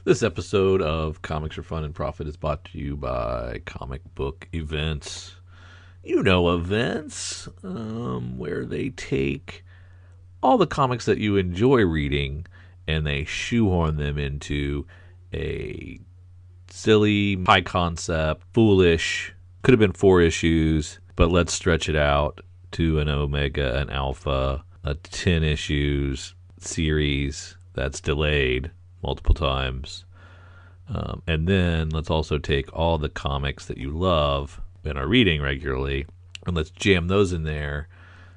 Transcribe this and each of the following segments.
This episode of Comics for Fun and Profit is brought to you by Comic Book Events. You know events where they take all the comics that you enjoy reading and they shoehorn them into a silly, high concept, foolish, could have been 4 issues, but let's stretch it out to an omega, an alpha, a 10 issues series that's delayed multiple times. And then let's also take all the comics that you love and are reading regularly and let's jam those in there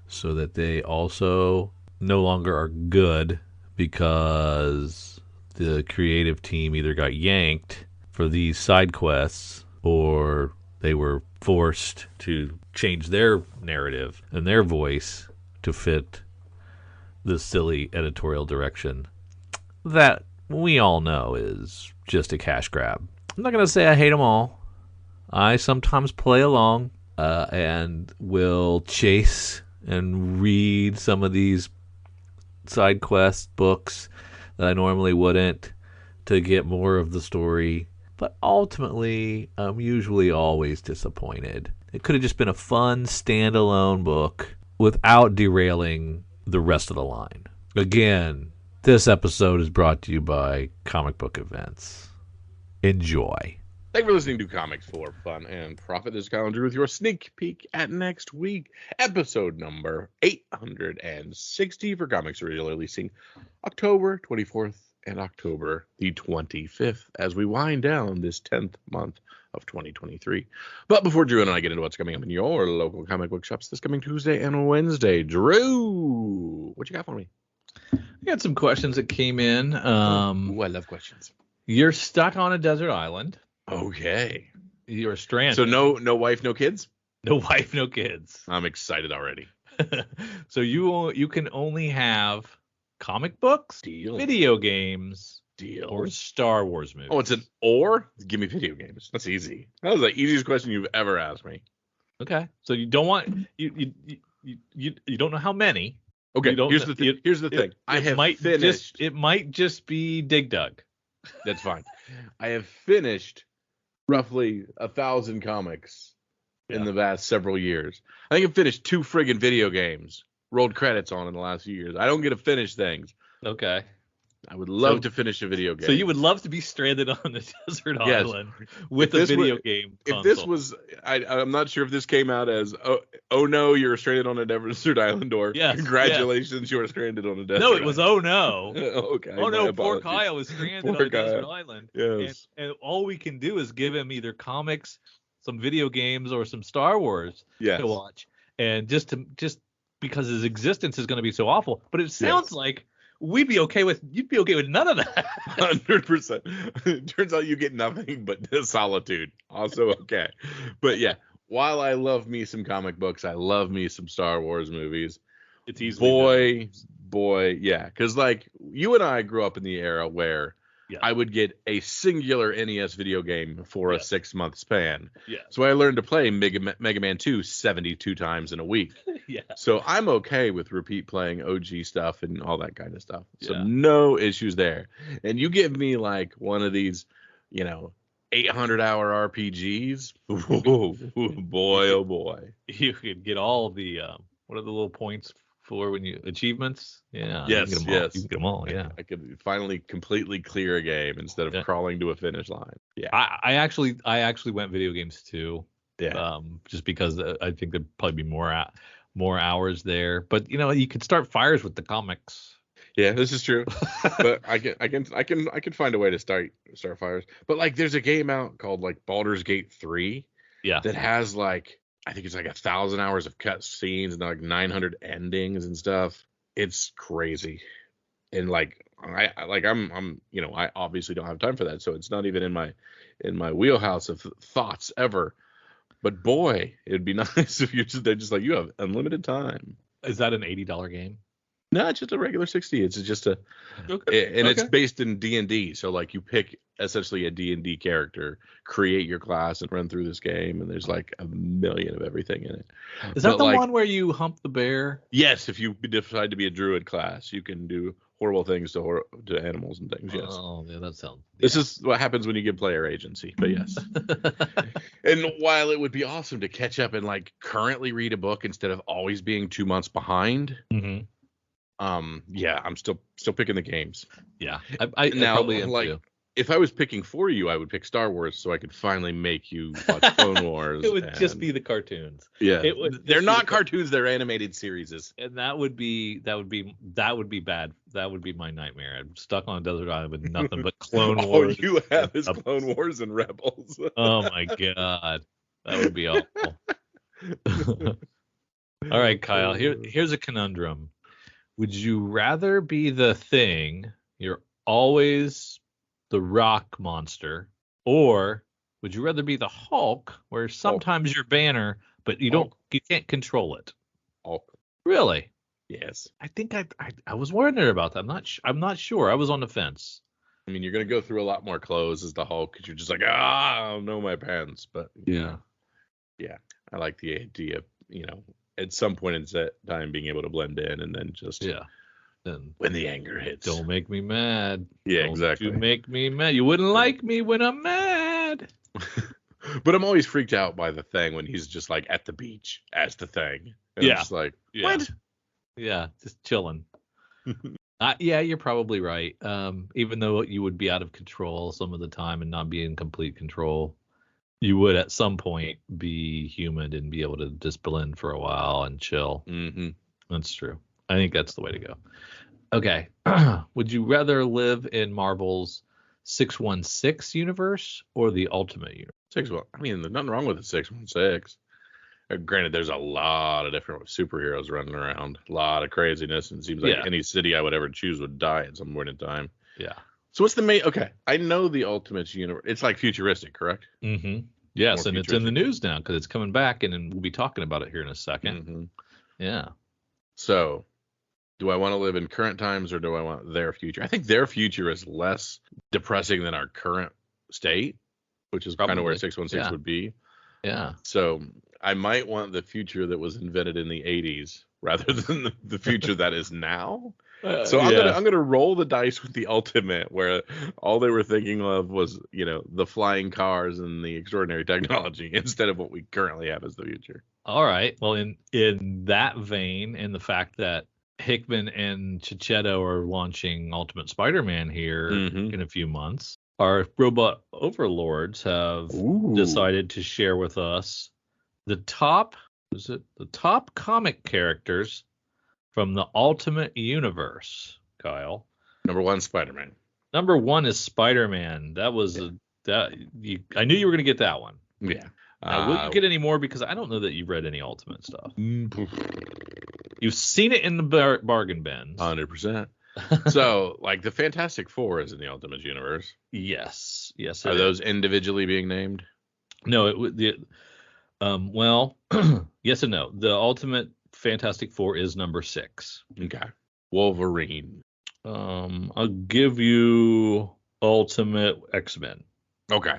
so that they also no longer are good because the creative team either got yanked for these side quests or they were forced to change their narrative and their voice to fit the silly editorial direction that we all know is just a cash grab. I'm not going to say I hate them all. I sometimes play along and will chase and read some of these side quest books that I normally wouldn't to get more of the story. But ultimately, I'm usually always disappointed. It could have just been a fun standalone book without derailing the rest of the line. Again, this episode is brought to you by Comic Book Events. Enjoy. Thank you for listening to Comics for Fun and Profit. This is Kyle and Drew with your sneak peek at next week. Episode number 860 for comics originally releasing October 24th and October the 25th as we wind down this 10th month of 2023. But before Drew and I get into what's coming up in your local comic book shops this coming Tuesday and Wednesday, Drew, what you got for me? I got some questions that came in. Ooh, I love questions. You're stuck on a desert island. Okay. You're stranded. So no wife, no kids? No wife, no kids. I'm excited already. So you can only have comic books, Deal. video games, Deal. or Star Wars movies. Oh, it's an or? Give me video games. That's easy. That was the easiest question you've ever asked me. Okay. So you don't want you don't know how many. Okay. Here's the thing. It might just be Dig Dug. That's fine. I have finished roughly 1,000 comics in the past several years. I think I've finished 2 friggin' video games. Rolled credits on in the last few years. I don't get to finish things. Okay. I would love to finish a video game. So you would love to be stranded on a desert island with a video game console. If this was, I'm not sure if this came out as, oh no, you're stranded on a desert island, or congratulations, you're stranded on a desert island. No, it was oh no. Okay. Oh no, poor Kyle is stranded on a desert island. Yes. And all we can do is give him either comics, some video games, or some Star Wars to watch. And just because his existence is going to be so awful. But it sounds like you'd be okay with none of that. 100%. Turns out you get nothing but solitude. Also okay. But yeah, while I love me some comic books, I love me some Star Wars movies. It's easily boy, yeah. Because like you and I grew up in the era where I would get a singular NES video game for a 6-month span. Yeah. So I learned to play Mega Man 2 72 times in a week. Yeah. So I'm okay with repeat playing OG stuff and all that kind of stuff. So no issues there. And you give me like one of these, 800-hour RPGs. Boy, oh boy. You could get all the what are the little points for when you achievements? Yeah. Yes. You can get them all. Yeah. I could finally completely clear a game instead of crawling to a finish line. Yeah. I actually went video games too. Yeah. Just because I think there'd probably be more hours there. But you could start fires with the comics. Yeah, this is true. But I can find a way to start fires. But like there's a game out called like Baldur's Gate 3 that has like I think it's like 1,000 hours of cut scenes and like 900 endings and stuff. It's crazy. And like I'm I obviously don't have time for that, so it's not even in my wheelhouse of thoughts ever. But boy, it'd be nice if they're just like you have unlimited time. Is that an $80 game? No, it's just a regular 60. It's just it's based in D&D. So like you pick essentially a D&D character, create your class, and run through this game. And there's like a million of everything in it. Is that the one where you hump the bear? Yes, if you decide to be a druid class, you can do horrible things to animals and things. Yes. Oh, yeah, that sounds. This is what happens when you give player agency. But yes. And while it would be awesome to catch up and like currently read a book instead of always being 2 months behind. Yeah, I'm still picking the games. Yeah, I probably am like too. If I was picking for you, I would pick Star Wars so I could finally make you watch Clone Wars. It would just be the cartoons. Yeah, they're not cartoons; they're animated series. And that would be bad. That would be my nightmare. I'm stuck on a desert island with nothing but Clone Wars. All you have is Clone Wars and Rebels. Oh my god, that would be awful. All right, Kyle. Here's a conundrum. Would you rather be the Thing? You're always the rock monster, or would you rather be the Hulk, where sometimes you're Banner, but you can't control it? Hulk. Really? Yes. I think I was wondering about that. I'm not sure. I was on the fence. I mean, you're gonna go through a lot more clothes as the Hulk because you're just like, I don't know my pants. But yeah, I like the idea, at some point in that time being able to blend in and then just Then when the anger hits. Don't make me mad. Yeah, exactly. You make me mad. You wouldn't like me when I'm mad. But I'm always freaked out by the Thing when he's just like at the beach as the Thing. And I'm just like, what? Yeah, just chilling. Yeah, you're probably right. Even though you would be out of control some of the time and not be in complete control, you would at some point be human and be able to just blend for a while and chill. Mm-hmm. That's true. I think that's the way to go. Okay. Would you rather live in Marvel's 616 universe or the Ultimate universe? I mean, there's nothing wrong with the 616. Granted, there's a lot of different superheroes running around, a lot of craziness, and it seems like any city I would ever choose would die at some point in time. Yeah. So what's the main? Okay, I know the Ultimate universe. It's like futuristic, correct? Mm-hmm. Yes, and it's in the news now because it's coming back, and then we'll be talking about it here in a second. Mm-hmm. Yeah. So, do I want to live in current times or do I want their future? I think their future is less depressing than our current state, which is kind of where 616 would be. Yeah. So I might want the future that was invented in the 80s rather than the future that is now. So I'm gonna roll the dice with the Ultimate, where all they were thinking of was the flying cars and the extraordinary technology instead of what we currently have as the future. All right. Well, in that vein, and the fact that Hickman and Checchetto are launching Ultimate Spider-Man here in a few months, our robot overlords have decided to share with us the top comic characters from the Ultimate Universe, Kyle. Number 1, Spider-Man. Number 1 is Spider-Man. That was I knew you were going to get that one. Yeah. Now, will you get any more? Because I don't know that you've read any Ultimate stuff. You've seen it in the bargain bins. 100%. So, like, the Fantastic Four is in the Ultimate Universe. Yes. Are those individually being named? No. Well, yes and no. The Ultimate Fantastic Four is number 6. Okay. Wolverine. I'll give you Ultimate X-Men. Okay.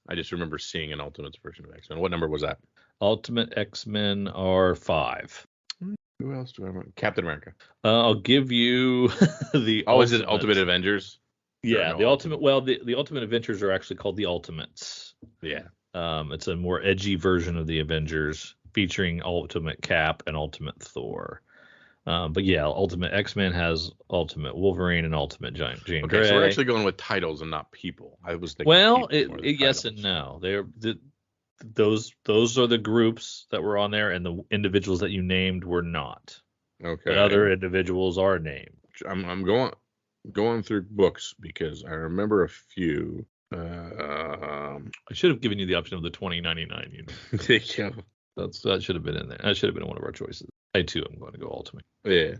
I just remember seeing an Ultimates version of X-Men. What number was that? Ultimate X-Men are 5. Who else do I want? Captain America. I'll give you the. Is it Ultimate Avengers? Yeah, the Ultimate. Well, the Ultimate Avengers are actually called the Ultimates. Yeah. It's a more edgy version of the Avengers, featuring Ultimate Cap and Ultimate Thor. But yeah, Ultimate X-Men has Ultimate Wolverine and Ultimate Jean Grey. Okay, so we're actually going with titles and not people. I was thinking. Well, yes and no. Those are the groups that were on there, and the individuals that you named were not. Okay. But other individuals are named. I'm going through books because I remember a few. I should have given you the option of the 2099. Yeah. That should have been in there. That should have been one of our choices. I too am going to go Ultimate. Yeah.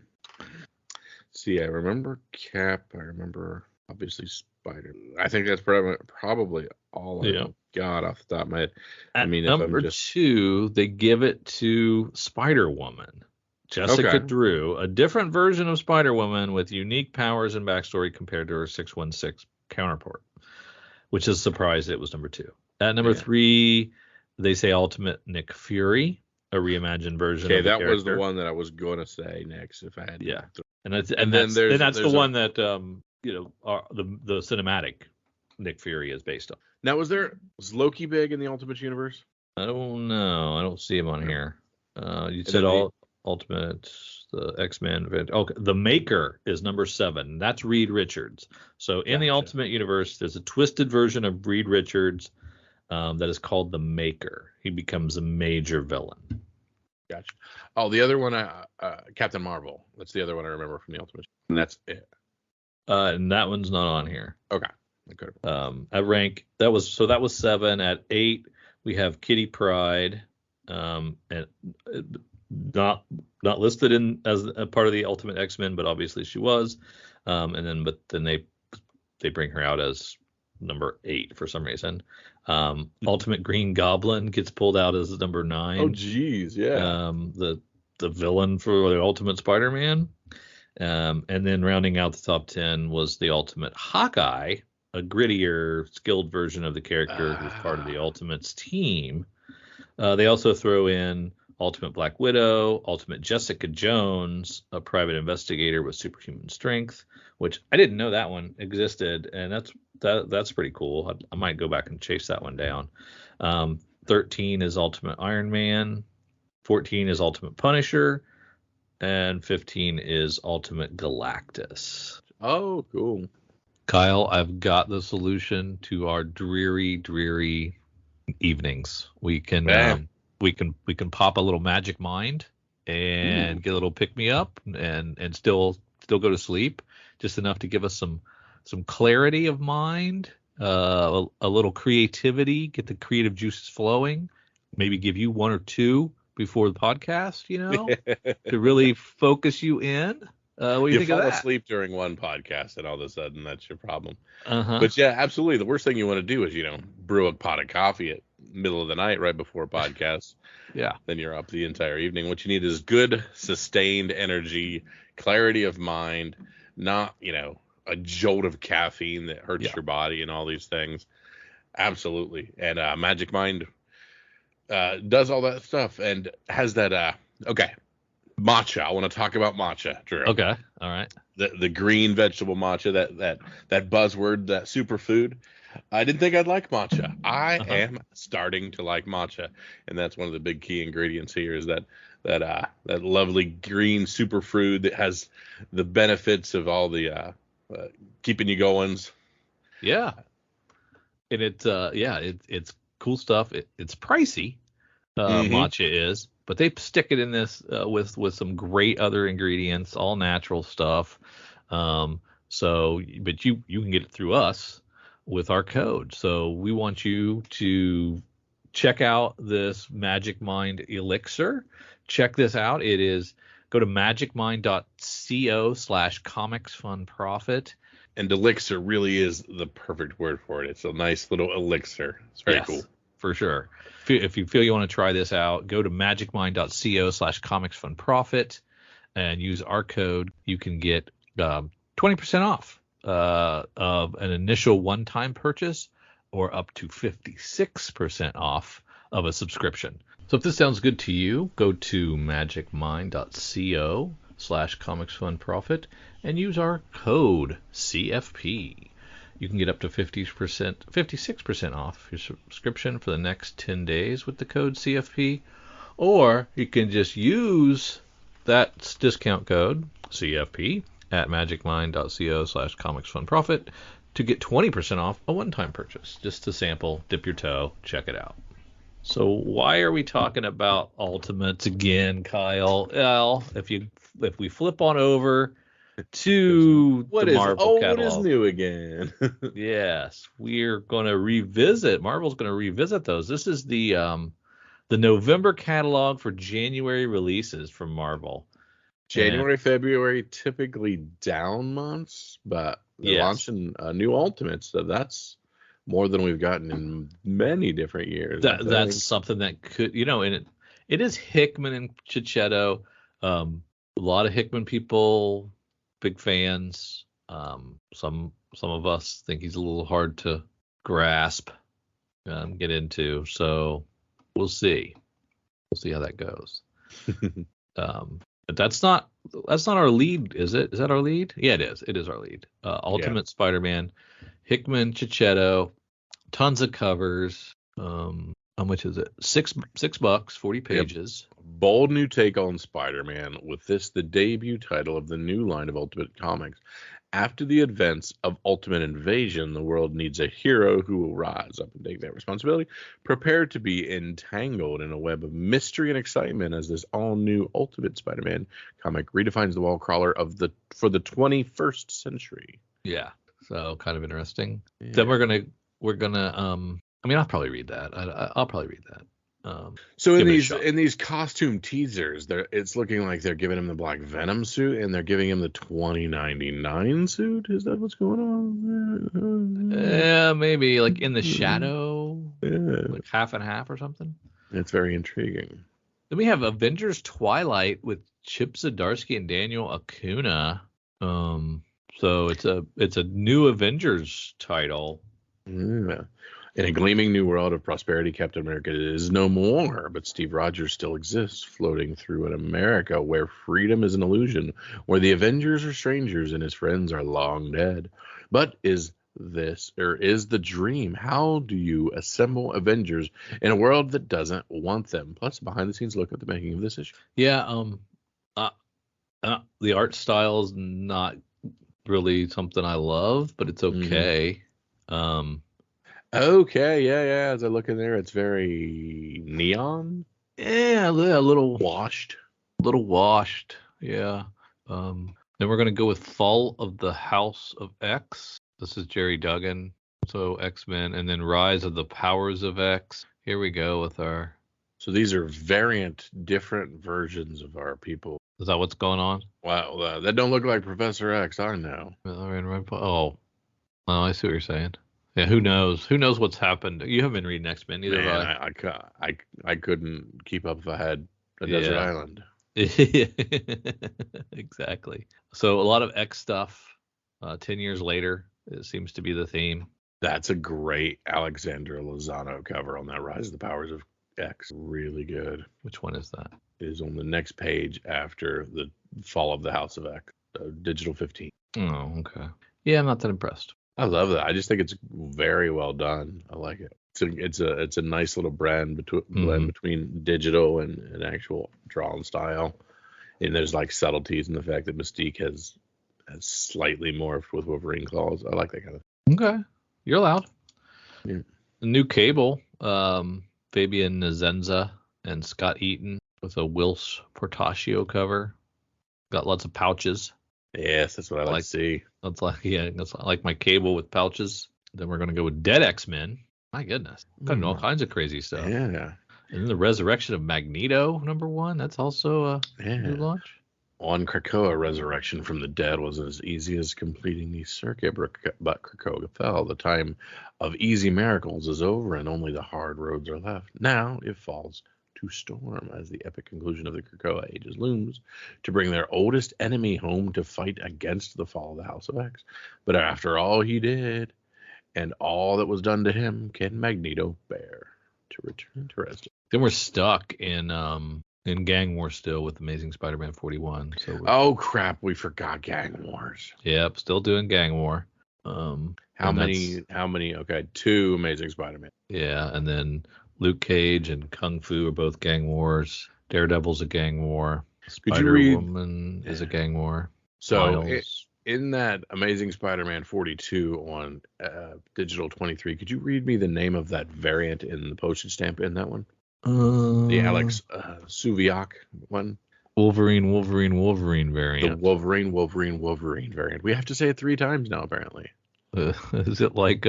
See, I remember Cap. I remember obviously Spider. I think that's probably all I got off the top of my head. At number 2, they give it to Spider-Woman. Jessica Drew, a different version of Spider-Woman with unique powers and backstory compared to her 616 counterpart, which is a surprise it was number 2. At number 3, they say Ultimate Nick Fury, a reimagined version of the character. That was the one that I was going to say next if I had. Yeah. And that's the one that the cinematic Nick Fury is based on. Now, was Loki big in the Ultimate Universe? I don't know. I don't see him on here. You said Ultimate, the X-Men event. Okay, the Maker is number 7. That's Reed Richards. So in the Ultimate Universe, there's a twisted version of Reed Richards that is called the Maker. He becomes a major villain. Gotcha. Oh, the other one, Captain Marvel. That's the other one I remember from the Ultimate. And that's it. And that one's not on here. Okay. At rank, that was 7. At 8, we have Kitty Pryde, and not listed in as a part of the Ultimate X-Men, but obviously she was. But then they bring her out as number 8 for some reason. Ultimate Green Goblin gets pulled out as number 9. Oh, geez, yeah. The villain for the Ultimate Spider-Man. And then rounding out the top 10 was the Ultimate Hawkeye, a grittier, skilled version of the character who's part of the Ultimates team. They also throw in Ultimate Black Widow, Ultimate Jessica Jones, a private investigator with superhuman strength, which I didn't know that one existed, and that's pretty cool. I might go back and chase that one down. 13 is Ultimate Iron Man, 14 is Ultimate Punisher, and 15 is Ultimate Galactus. Oh, cool. Kyle, I've got the solution to our dreary evenings. We can pop a little Magic Mind and get a little pick me up and still go to sleep, just enough to give us some clarity of mind, a little creativity, get the creative juices flowing, maybe give you 1 or 2 before the podcast, to really focus you in. What do you think of that? You fall asleep during one podcast, and all of a sudden that's your problem. But yeah, absolutely. The worst thing you want to do is, brew a pot of coffee at middle of the night right before a podcast. Yeah. Then you're up the entire evening. What you need is good, sustained energy, clarity of mind, not, a jolt of caffeine that hurts your body and all these things. Absolutely. And Magic Mind does all that stuff and has that, matcha. I want to talk about matcha, Drew. Okay. All right. The green vegetable matcha, that buzzword, that superfood. I didn't think I'd like matcha. I am starting to like matcha, and that's one of the big key ingredients here is that lovely green superfood that has the benefits of all the keeping you goings. Yeah. And it's cool stuff. It's pricey. Matcha is. But they stick it in this with some great other ingredients, all natural stuff. But you can get it through us with our code. So we want you to check out this Magic Mind Elixir. Check this out. It is go to magicmind.co/comicsfunprofit. And elixir really is the perfect word for it. It's a nice little elixir. It's very cool. For sure. If you feel you want to try this out, go to magicmind.co/comicsfunprofit and use our code. You can get 20% off of an initial one-time purchase or up to 56% off of a subscription. So if this sounds good to you, go to magicmind.co/comicsfunprofit and use our code CFP. You can get up to 56% off your subscription for the next 10 days with the code CFP, or you can just use that discount code CFP at magicmind.co/comicsfunprofit to get 20% off a one-time purchase. Just to sample, dip your toe, check it out. So why are we talking about Ultimates again, Kyle? Well, if we flip on over to the Marvel catalog. What is new again? Yes, we're going to revisit. Marvel's going to revisit those. This is the November catalog for January releases from Marvel. January, February, typically down months, but they're launching new Ultimates, so that's more than we've gotten in many different years. That's something that could, and it is Hickman and Chichetto. A lot of Hickman people. Big fans. Some of us think he's a little hard to grasp, get into. So we'll see. We'll see how that goes. But that's not our lead, is it? Is that our lead? Yeah, it is. It is our lead. Ultimate Spider-Man, Hickman, Chichetto, tons of covers. How much is it? $6, 40 pages. Yep. Bold new take on Spider-Man, with this the debut title of the new line of Ultimate Comics. After the events of Ultimate Invasion, the world needs a hero who will rise up and take that responsibility, prepared to be entangled in a web of mystery and excitement as this all-new Ultimate Spider-Man comic redefines the wall crawler for the 21st century. Yeah, so kind of interesting. Yeah. Then we're gonna I mean, I'll probably read that. I'll probably read that. So in these costume teasers, it's looking like they're giving him the Black Venom suit and they're giving him the 2099 suit. Is that what's going on? Yeah, maybe like in the shadow, like half and half or something. It's very intriguing. Then we have Avengers Twilight with Chip Zdarsky and Daniel Acuna. So it's a new Avengers title. Yeah. In a gleaming new world of prosperity, Captain America is no more, but Steve Rogers still exists, floating through an America where freedom is an illusion, where the Avengers are strangers and his friends are long dead. But is the dream? How do you assemble Avengers in a world that doesn't want them? Plus, a behind-the-scenes look at the making of this issue. Yeah, the art style is not really something I love, but it's okay. Okay, yeah. As I look in there, it's very neon. Yeah, a little washed. Yeah. Then we're gonna go with Fall of the House of X. This is Jerry Duggan, so X-Men, and then Rise of the Powers of X. Here we go with our. So these are different versions of our people. Is that what's going on? Wow, that don't look like Professor X. I know. Oh, I see what you're saying. Yeah, who knows? Who knows what's happened? You haven't been reading X-Men either. Man, I couldn't keep up if I had a desert island. Exactly. So a lot of X stuff. 10 years later, it seems to be the theme. That's a great Alexandra Lozano cover on that Rise of the Powers of X. Really good. Which one is that? It is on the next page after the Fall of the House of X. Digital 15. Oh, okay. Yeah, I'm not that impressed. I love that. I just think it's very well done. I like it. It's a nice little blend between digital and actual drawn style. And there's like subtleties in the fact that Mystique has slightly morphed with Wolverine claws. I like that kind of thing. Okay. You're allowed. Yeah. The new Cable, Fabian Nzenza and Scott Eaton with a Whilce Portacio cover. Got lots of pouches. Yes, that's what I like to see. That's like my Cable with pouches. Then we're gonna go with Dead X-Men. My goodness, got all kinds of crazy stuff. Yeah. And then the Resurrection of Magneto, #1. That's also a new launch. On Krakoa, resurrection from the dead was as easy as completing the circuit, but Krakoa fell. The time of easy miracles is over, and only the hard roads are left. Now it falls to storm as the epic conclusion of the Krakoa ages looms to bring their oldest enemy home to fight against the fall of the House of X. But after all he did and all that was done to him, can Magneto bear to return to rest? Then we're stuck in Gang War still with Amazing Spider-Man 41. Oh crap, we forgot Gang Wars. Yep, still doing Gang War. How many? Okay, 2 Amazing Spider-Man. Yeah, and then Luke Cage and Kung Fu are both Gang Wars. Daredevil's a Gang War. Spider-Woman is a Gang War. So in that Amazing Spider-Man 42 on Digital 23, could you read me the name of that variant in the postage stamp in that one? The Alex Suviak one. Wolverine variant. The Wolverine variant. We have to say it 3 times now, apparently. Is it like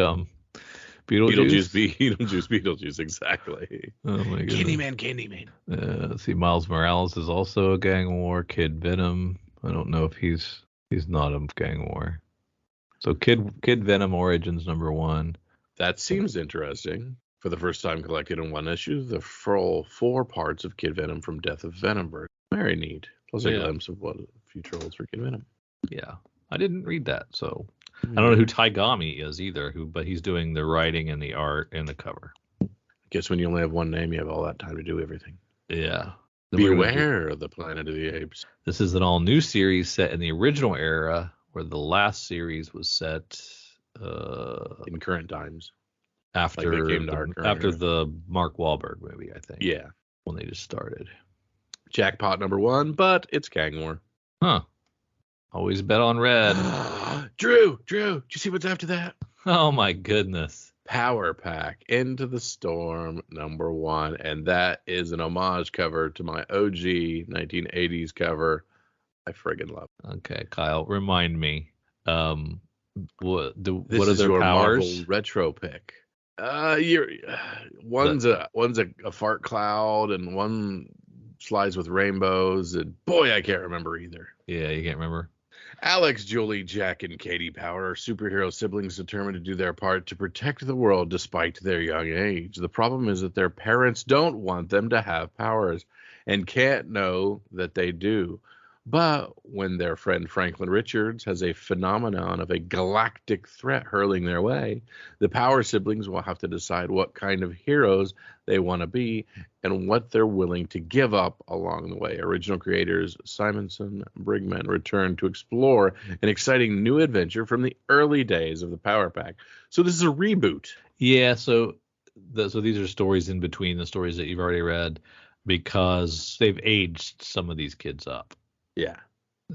Beetlejuice, exactly. Oh my goodness. Candyman. Let's see, Miles Morales is also a Gang War. Kid Venom. I don't know if he's not a Gang War. So Kid Venom Origins #1. That seems interesting. For the first time collected in one issue, the full 4 parts of Kid Venom from Death of Venomverse. Very neat. Plus a glimpse of what the future holds for Kid Venom. Yeah, I didn't read that, so I don't know who Taigami is either. But he's doing the writing and the art and the cover. I guess when you only have one name, you have all that time to do everything. Yeah. Beware of the Planet of the Apes. This is an all-new series set in the original era, where the last series was set in current times. After the Mark Wahlberg movie, I think. Yeah. When they just started. Jackpot number 1, but it's Kangmore. Huh. Always bet on red. Drew, did you see what's after that? Oh my goodness. Power Pack Into the Storm number 1, and that is an homage cover to my OG 1980s cover. I friggin' love it. Okay, Kyle, remind me. What are their powers? Marvel retro pick. One's a fart cloud, and one slides with rainbows, and boy, I can't remember either. Yeah, you can't remember. Alex, Julie, Jack, and Katie Power are superhero siblings determined to do their part to protect the world despite their young age. The problem is that their parents don't want them to have powers and can't know that they do. But when their friend Franklin Richards has a phenomenon of a galactic threat hurling their way, the Power siblings will have to decide what kind of heroes they want to be and what they're willing to give up along the way. Original creators Simonson Brigman return to explore an exciting new adventure from the early days of the Power Pack. So this is a reboot. Yeah, so these are stories in between the stories that you've already read, because they've aged some of these kids up. Yeah.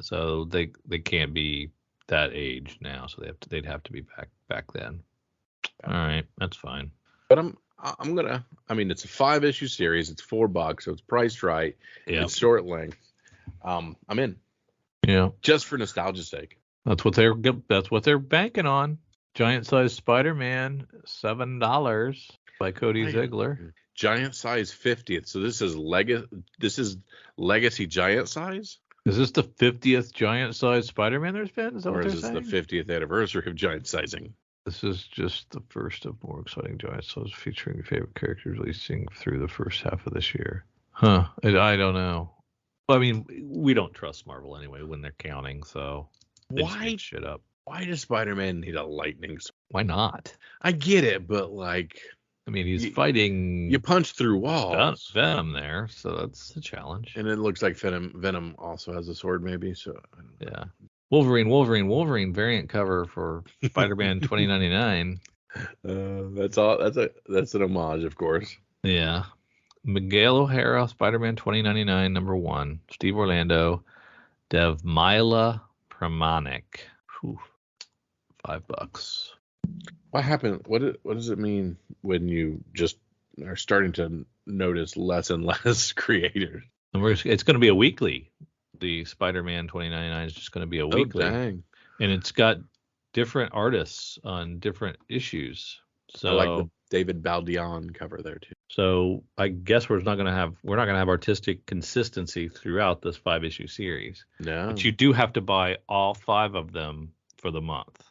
So they can't be that age now, so they'd have to be back then. All right, that's fine. But it's a 5-issue series. It's $4, so it's priced right. Yeah. It's short length. I'm in. Yeah. Just for nostalgia's sake. That's what they're banking on. Giant size Spider-Man, $7 by Cody Ziegler. Giant size 50th. So this is legacy giant size? Is this the 50th giant size Spider-Man there's been? Is that what they're saying? Or is this the 50th anniversary of giant sizing? This is just the first of more exciting giant size featuring your favorite characters releasing through the first half of this year. Huh. I don't know. Well, I mean, we don't trust Marvel anyway when they're counting, so they just make shit up. Why does Spider-Man need a lightning sword? Why not? I get it, but like... I mean, he's fighting... You punch through walls. Venom there, so that's a challenge. And it looks like Venom also has a sword, maybe. So yeah. Wolverine variant cover for Spider-Man 2099. That's all. That's an homage, of course. Yeah. Miguel O'Hara, Spider-Man 2099, number 1. Steve Orlando, Devmila Pramanik. Whew. $5. What happened? What does it mean when you just are starting to notice less and less creators? It's going to be a weekly. The Spider-Man 2099 is just going to be a weekly. Oh, dang. And it's got different artists on different issues. So I like the David Baldeón cover there too. So I guess we're not going to have artistic consistency throughout this 5-issue series. No. But you do have to buy all 5 of them for the month.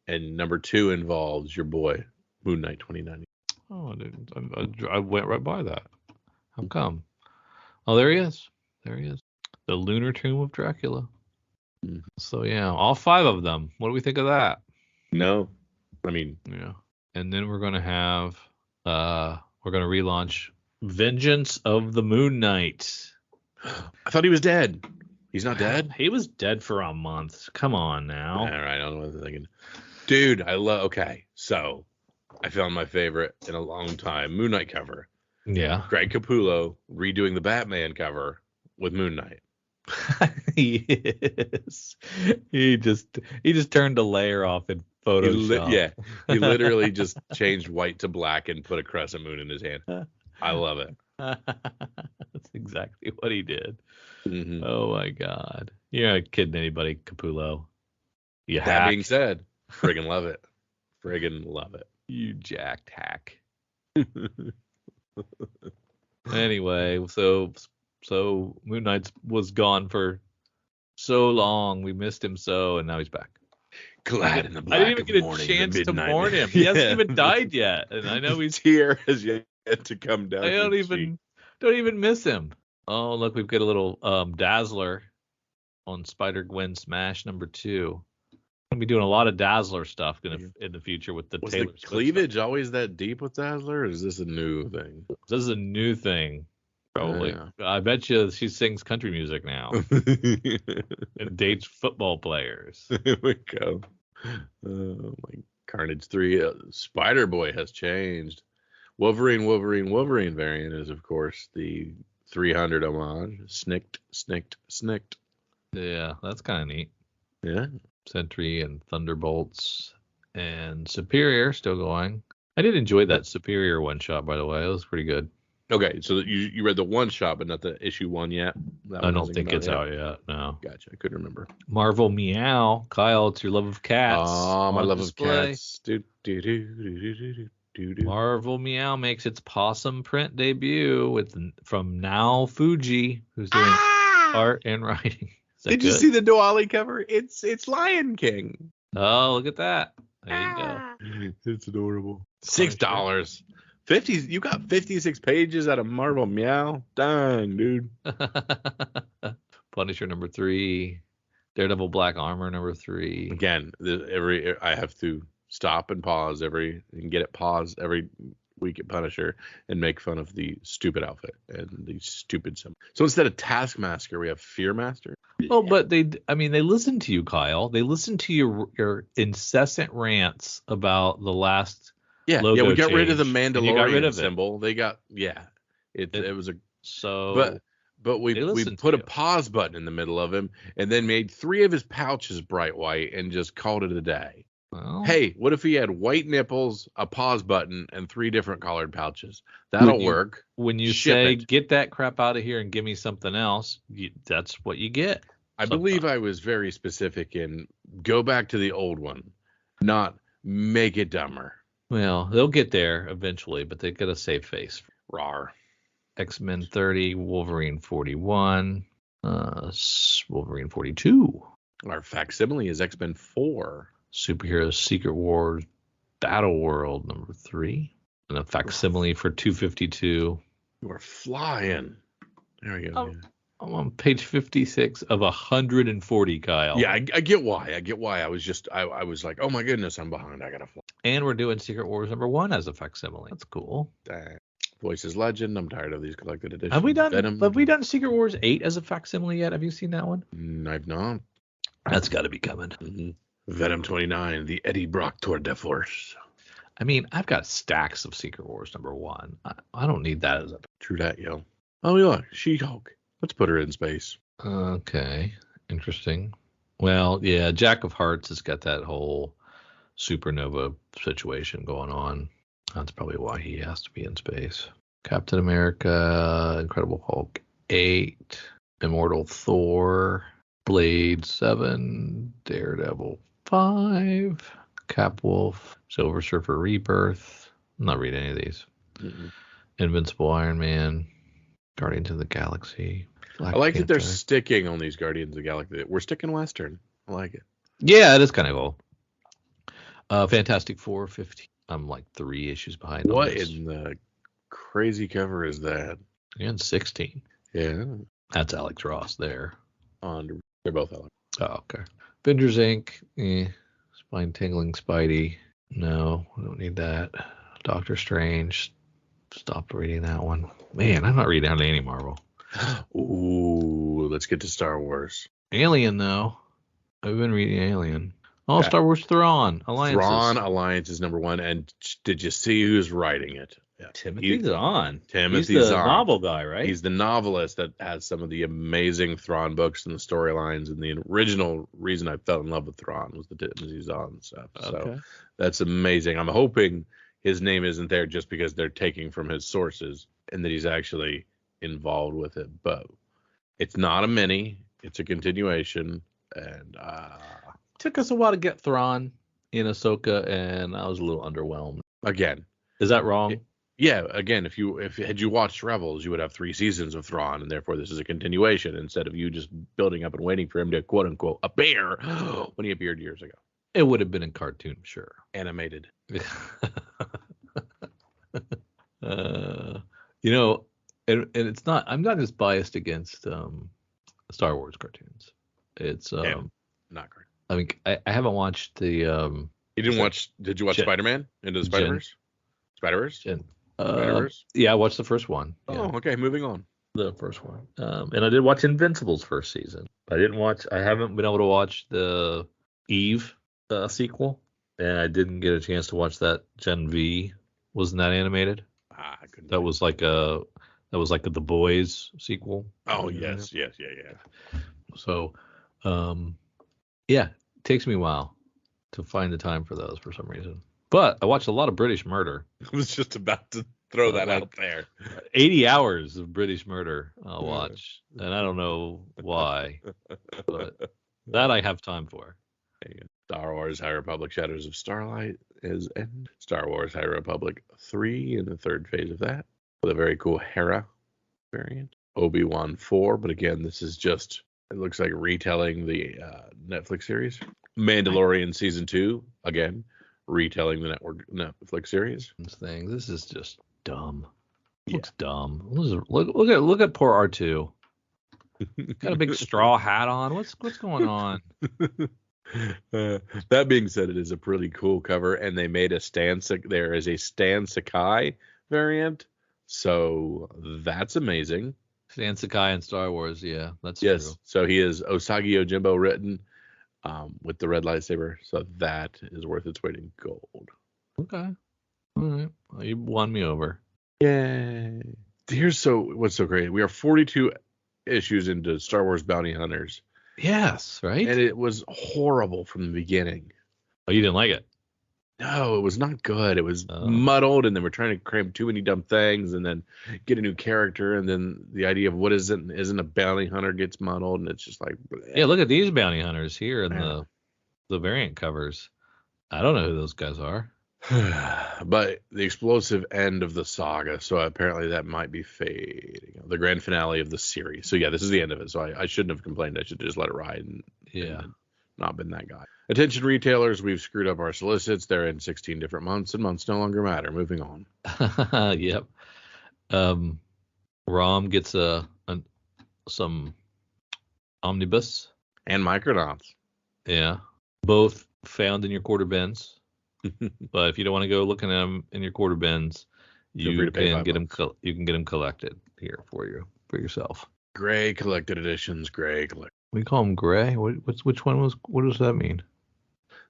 And number 2 involves your boy, Moon Knight 2090. Oh, I didn't. I went right by that. How come? Oh, there he is. The Lunar Tomb of Dracula. Mm-hmm. So, yeah, all 5 of them. What do we think of that? No. I mean... Yeah. And then we're going to have... we're going to relaunch Vengeance of the Moon Knight. I thought he was dead. He's not dead? He was dead for a month. Come on now. All right, I don't know what I'm thinking. Dude, okay, so I found my favorite in a long time, Moon Knight cover. Yeah. Greg Capullo redoing the Batman cover with Moon Knight. Yes. He just turned a layer off in Photoshop. He literally just changed white to black and put a crescent moon in his hand. I love it. That's exactly what he did. Mm-hmm. Oh my God. You're not kidding anybody, Capullo. That being said, friggin' love it. You jacked hack. Anyway, so Moon Knight was gone for so long. We missed him so, and now he's back. Glad in the black I didn't even get a chance to mourn him. He hasn't even died yet, and I know he's here as yet to come down. I don't even miss him. Oh, look, we've got a little Dazzler on Spider-Gwen Smash number 2. Gonna be doing a lot of Dazzler stuff in the future with the Taylor Swift cleavage stuff. Always that deep with Dazzler, or is this a new thing? This is a new thing. Probably. I bet you she sings country music now and dates football players. Here we go. My Carnage 3. Spider-Boy has changed. Wolverine variant is, of course, the 300 homage. Snicked. Yeah, that's kind of neat. Yeah. Sentry and Thunderbolts and Superior still going. I did enjoy that Superior one shot, by the way. It was pretty good. Okay, so you read the one shot, but not the issue 1 yet? I don't think it's out yet. No. Gotcha. I couldn't remember. Marvel Meow. Kyle, it's your love of cats. Oh, my love of cats. Marvel Meow makes its possum print debut from Now Fuji, who's doing art and writing. Did you see the Diwali cover? It's Lion King. Oh, look at that. There you go. It's adorable. $6. 50. You got 56 pages out of Marvel Meow. Dang, dude. Punisher number 3. Daredevil Black Armor number 3. Again, I have to stop and pause every week at Punisher and make fun of the stupid outfit and the stupid symbol. So instead of Taskmaster, we have Fearmaster. Oh, but they listen to you, Kyle. They listen to your incessant rants about the last logo we got change, rid of the Mandalorian of symbol. They got it was a so but we put a pause button in the middle of him and then made 3 of his pouches bright white and just called it a day. Well, hey, what if he had white nipples, a pause button, and 3 different colored pouches? That'll work. When you say, get that crap out of here and give me something else, that's what you get. I believe I was very specific in go back to the old one, not make it dumber. Well, they'll get there eventually, but they got to save face. Rawr. X-Men 30, Wolverine 41, Wolverine 42. Our facsimile is X-Men 4. Superheroes Secret Wars Battle World number 3. And a facsimile for 252. You are flying. There we go. I'm on page 56 of 140, Kyle. Yeah, I get why. I was like, oh my goodness, I'm behind. I gotta fly. And we're doing Secret Wars number 1 as a facsimile. That's cool. Dang. Voices Legend. I'm tired of these collected editions. Have we done Secret Wars 8 as a facsimile yet? Have you seen that one? I've not. That's got to be coming. Mm-hmm. Venom 29, the Eddie Brock Tour de Force. I mean, I've got stacks of Secret Wars number 1. I don't need that as a... True that, yo. Oh, look, She-Hulk. Let's put her in space. Okay, interesting. Well, yeah, Jack of Hearts has got that whole supernova situation going on. That's probably why he has to be in space. Captain America, Incredible Hulk 8, Immortal Thor, Blade 7, Daredevil 5, Capwolf, Silver Surfer Rebirth. I'm not reading any of these. Mm-mm. Invincible Iron Man, Guardians of the Galaxy. Black I like Panther. That they're sticking on these Guardians of the Galaxy. We're sticking Western. I like it. Yeah, it is kind of cool. Fantastic Four 15. I'm like 3 issues behind. What in the crazy cover is that? And 16. Yeah. That's Alex Ross there. They're both Alex. Oh, okay. Avengers Inc. Spine Tingling Spidey. No, we don't need that. Doctor Strange. Stopped reading that one. Man, I'm not reading any Marvel. Ooh, let's get to Star Wars. Alien, though. I've been reading Alien. Oh, Star Wars Thrawn Alliance. Thrawn Alliance is number 1. And did you see who's writing it? Yeah. Timothy Zahn. He's the novel guy, right? He's the novelist that has some of the amazing Thrawn books and the storylines. And the original reason I fell in love with Thrawn was the Timothy Zahn stuff. Okay. So that's amazing. I'm hoping his name isn't there just because they're taking from his sources and that he's actually involved with it. But it's not a mini. It's a continuation. And took us a while to get Thrawn in Ahsoka, and I was a little underwhelmed. Again. Is that wrong? Yeah, again, if had you watched Rebels, you would have 3 seasons of Thrawn, and therefore this is a continuation instead of you just building up and waiting for him to quote unquote appear when he appeared years ago. It would have been in cartoon, sure. Animated. And it's not. I'm not as biased against Star Wars cartoons. It's not great. I mean, I haven't watched the. You didn't watch? Did you watch Spider-Man Into the Spider-Verse? Spider-Verse? Yeah, I watched the first one. Oh, okay. Moving on. The first one. And I did watch Invincible's first season. I haven't been able to watch the Eve sequel, and I didn't get a chance to watch that. Gen V, wasn't that animated? I couldn't. That was like a The Boys sequel. Oh yes. So, yeah, it takes me a while to find the time for those for some reason. But I watched a lot of British Murder. I was just about to throw that out there. 80 hours of British Murder I'll watch, and I don't know why, but that I have time for. Star Wars High Republic Shadows of Starlight is in. Star Wars High Republic 3 in the third phase of that, with a very cool Hera variant. Obi-Wan 4, but again, this is just, it looks like retelling the Netflix series. Mandalorian Season 2, again, retelling the Netflix series. This is just dumb. Looks dumb. Look at poor R2. Got a big straw hat on. What's going on? That being said, it is a pretty cool cover, and they made there is a Stan Sakai variant, so that's amazing. Stan Sakai in Star Wars, yeah, that's yes. True. So he is Osagi Ojimbo written, with the red lightsaber, so that is worth its weight in gold. Okay, all right, well, you won me over. Yay! What's so great? We are 42 issues into Star Wars Bounty Hunters. Yes, right. And it was horrible from the beginning. Oh, you didn't like it? No, it was not good. It was muddled, and then we're trying to cram too many dumb things, and then get a new character, and then the idea of what isn't a bounty hunter gets muddled, and it's just like bleh. Yeah, look at these bounty hunters here in the variant covers. I don't know who those guys are. But the explosive end of the saga, so apparently that might be fading. The grand finale of the series. So yeah, this is the end of it. So I shouldn't have complained. I should just let it ride and not been that guy. Attention retailers, we've screwed up our solicits. They're in 16 different months, and months no longer matter. Moving on. Yep. Rom gets some omnibus and Micronauts. Yeah, both found in your quarter bins. But if you don't want to go looking at them in your quarter bins, you can get them. You can get them collected here for yourself. Gray collected editions. We call them gray. Which one was? What does that mean?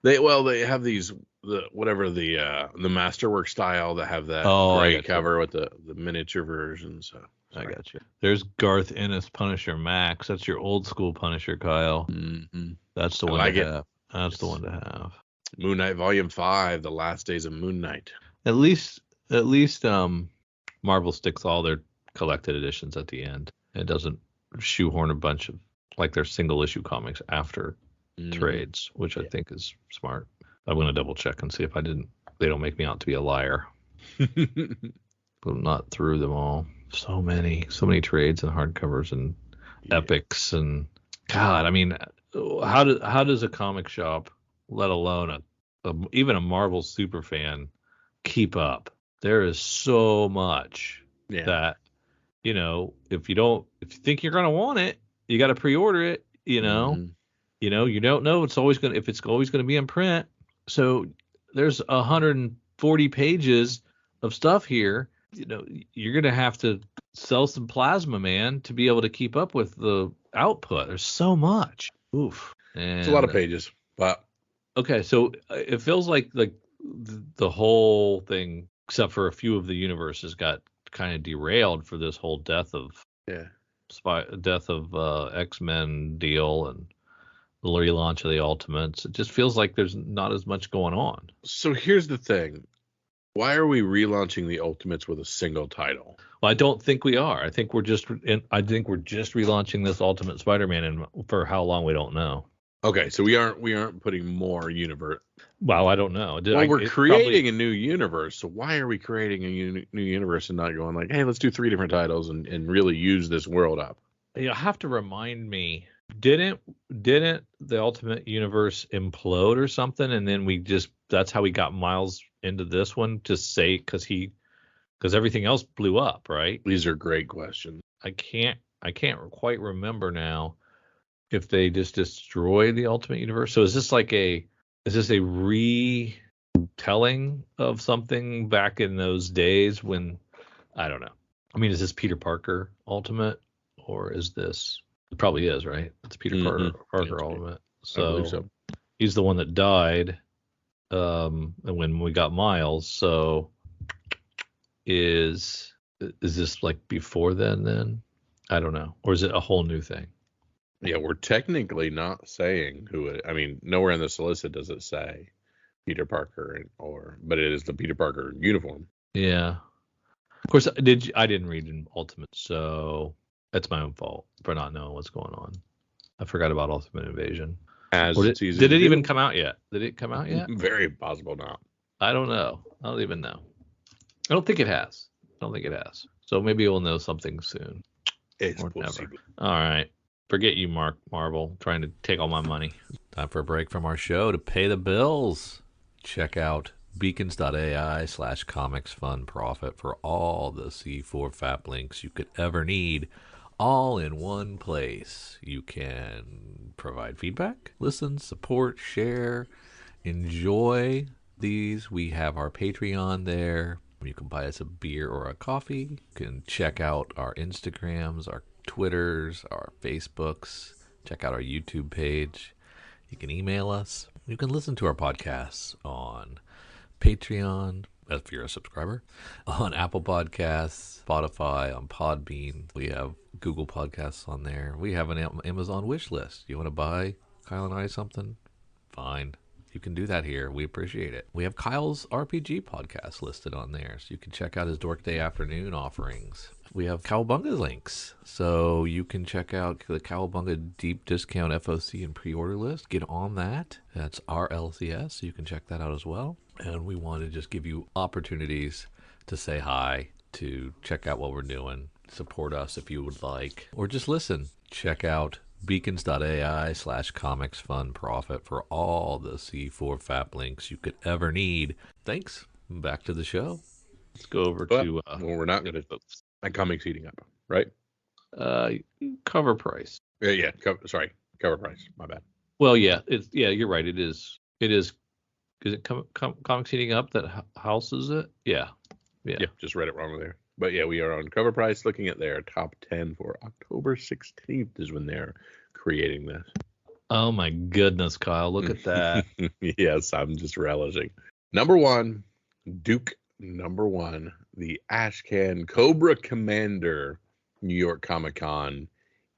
They have these the Masterwork style that have that gray cover with the miniature version. So I got you. There's Garth Ennis Punisher Max. That's your old school Punisher, Kyle. Mm-hmm. That's the one to have. That's the one to have. Moon Knight Volume 5, The Last Days of Moon Knight. At least Marvel sticks all their collected editions at the end. It doesn't shoehorn a bunch of like their single issue comics after trades, which I think is smart. I'm going to double check and see if they don't make me out to be a liar. But I'm not through them all. So many trades and hardcovers and epics and God, I mean, how does a comic shop, let alone even a Marvel super fan, keep up? There is so much that, if you think you're going to want it, you got to pre-order it, you don't know if it's always going to be in print. So there's 140 pages of stuff here. You're going to have to sell some plasma, man, to be able to keep up with the output. There's so much. Oof. And it's a lot of pages, but okay, so it feels like the whole thing, except for a few of the universes, got kind of derailed for this whole death of X-Men deal and the relaunch of the Ultimates. It just feels like there's not as much going on. So here's the thing. Why are we relaunching the Ultimates with a single title? Well, I don't think we are. I think we're just relaunching this Ultimate Spider-Man, and for how long we don't know. Okay, so we aren't putting more universe. Well, I don't know. We're creating a new universe. So why are we creating a new universe and not going like, hey, let's do 3 different titles and really use this world up? You have to remind me. Didn't the Ultimate Universe implode or something? And then that's how we got Miles into this one, to say because everything else blew up, right? These are great questions. I can't quite remember now if they just destroyed the Ultimate Universe. So is this a retelling of something back in those days when, I don't know. I mean, is this Peter Parker Ultimate, or is this? It probably is, right? It's Peter Parker Ultimate. So, I believe so. He's the one that died when we got Miles. So is this like before then? I don't know. Or is it a whole new thing? Yeah, we're technically not saying who it. I mean, nowhere in the solicit does it say Peter Parker, but it is the Peter Parker uniform. Yeah. Of course, I didn't read in Ultimate, so that's my own fault for not knowing what's going on. I forgot about Ultimate Invasion. Did it even come out yet? Did it come out yet? Very possible not. I don't know. I don't even know. I don't think it has. So maybe we'll know something soon. It's possible. All right. Forget you, Marvel, trying to take all my money. Time for a break from our show to pay the bills. Check out beacons.ai/comicsfunprofit for all the C4 FAP links you could ever need, all in one place. You can provide feedback, listen, support, share, enjoy these. We have our Patreon there. You can buy us a beer or a coffee. You can check out our Instagrams, our Twitters, our Facebooks. Check out our YouTube page. You can email us. You can listen to our podcasts on Patreon, if you're a subscriber, on Apple Podcasts, Spotify, on Podbean. We have Google Podcasts on there. We have an Amazon wish list. You want to buy Kyle and I something? Fine. You can do that here. We appreciate it. We have Kyle's RPG podcast listed on there, so you can check out his Dork Day Afternoon offerings. We have Cowabunga links, so you can check out the Cowabunga Deep Discount FOC and pre-order list. Get on that. That's RLCS, so you can check that out as well. And we want to just give you opportunities to say hi, to check out what we're doing, support us if you would like, or just listen. Check out beacons.ai/comicsfunprofit for all the C4 FAP links you could ever need. Thanks. Back to the show. Let's go over to... well, we're not going to... My comics heating up, right? Cover price. Yeah. Cover price. My bad. Well, yeah. You're right. It is. Is it comics heating up that houses it? Yeah. Just read it wrong there. But yeah, we are on Cover Price looking at their top 10 for October 16th is when they're creating this. Oh my goodness, Kyle. Look at that. Yes, I'm just relishing. Number 1, Duke number 1, the Ashcan Cobra Commander New York Comic Con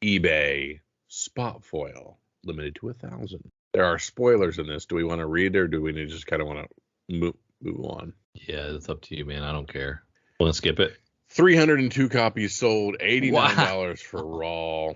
eBay spot foil, limited to 1,000. There are spoilers in this. Do we want to read or do we just kind of want to move on? Yeah, it's up to you, man. I don't care. Want to skip it? 302 copies sold, $89 for raw.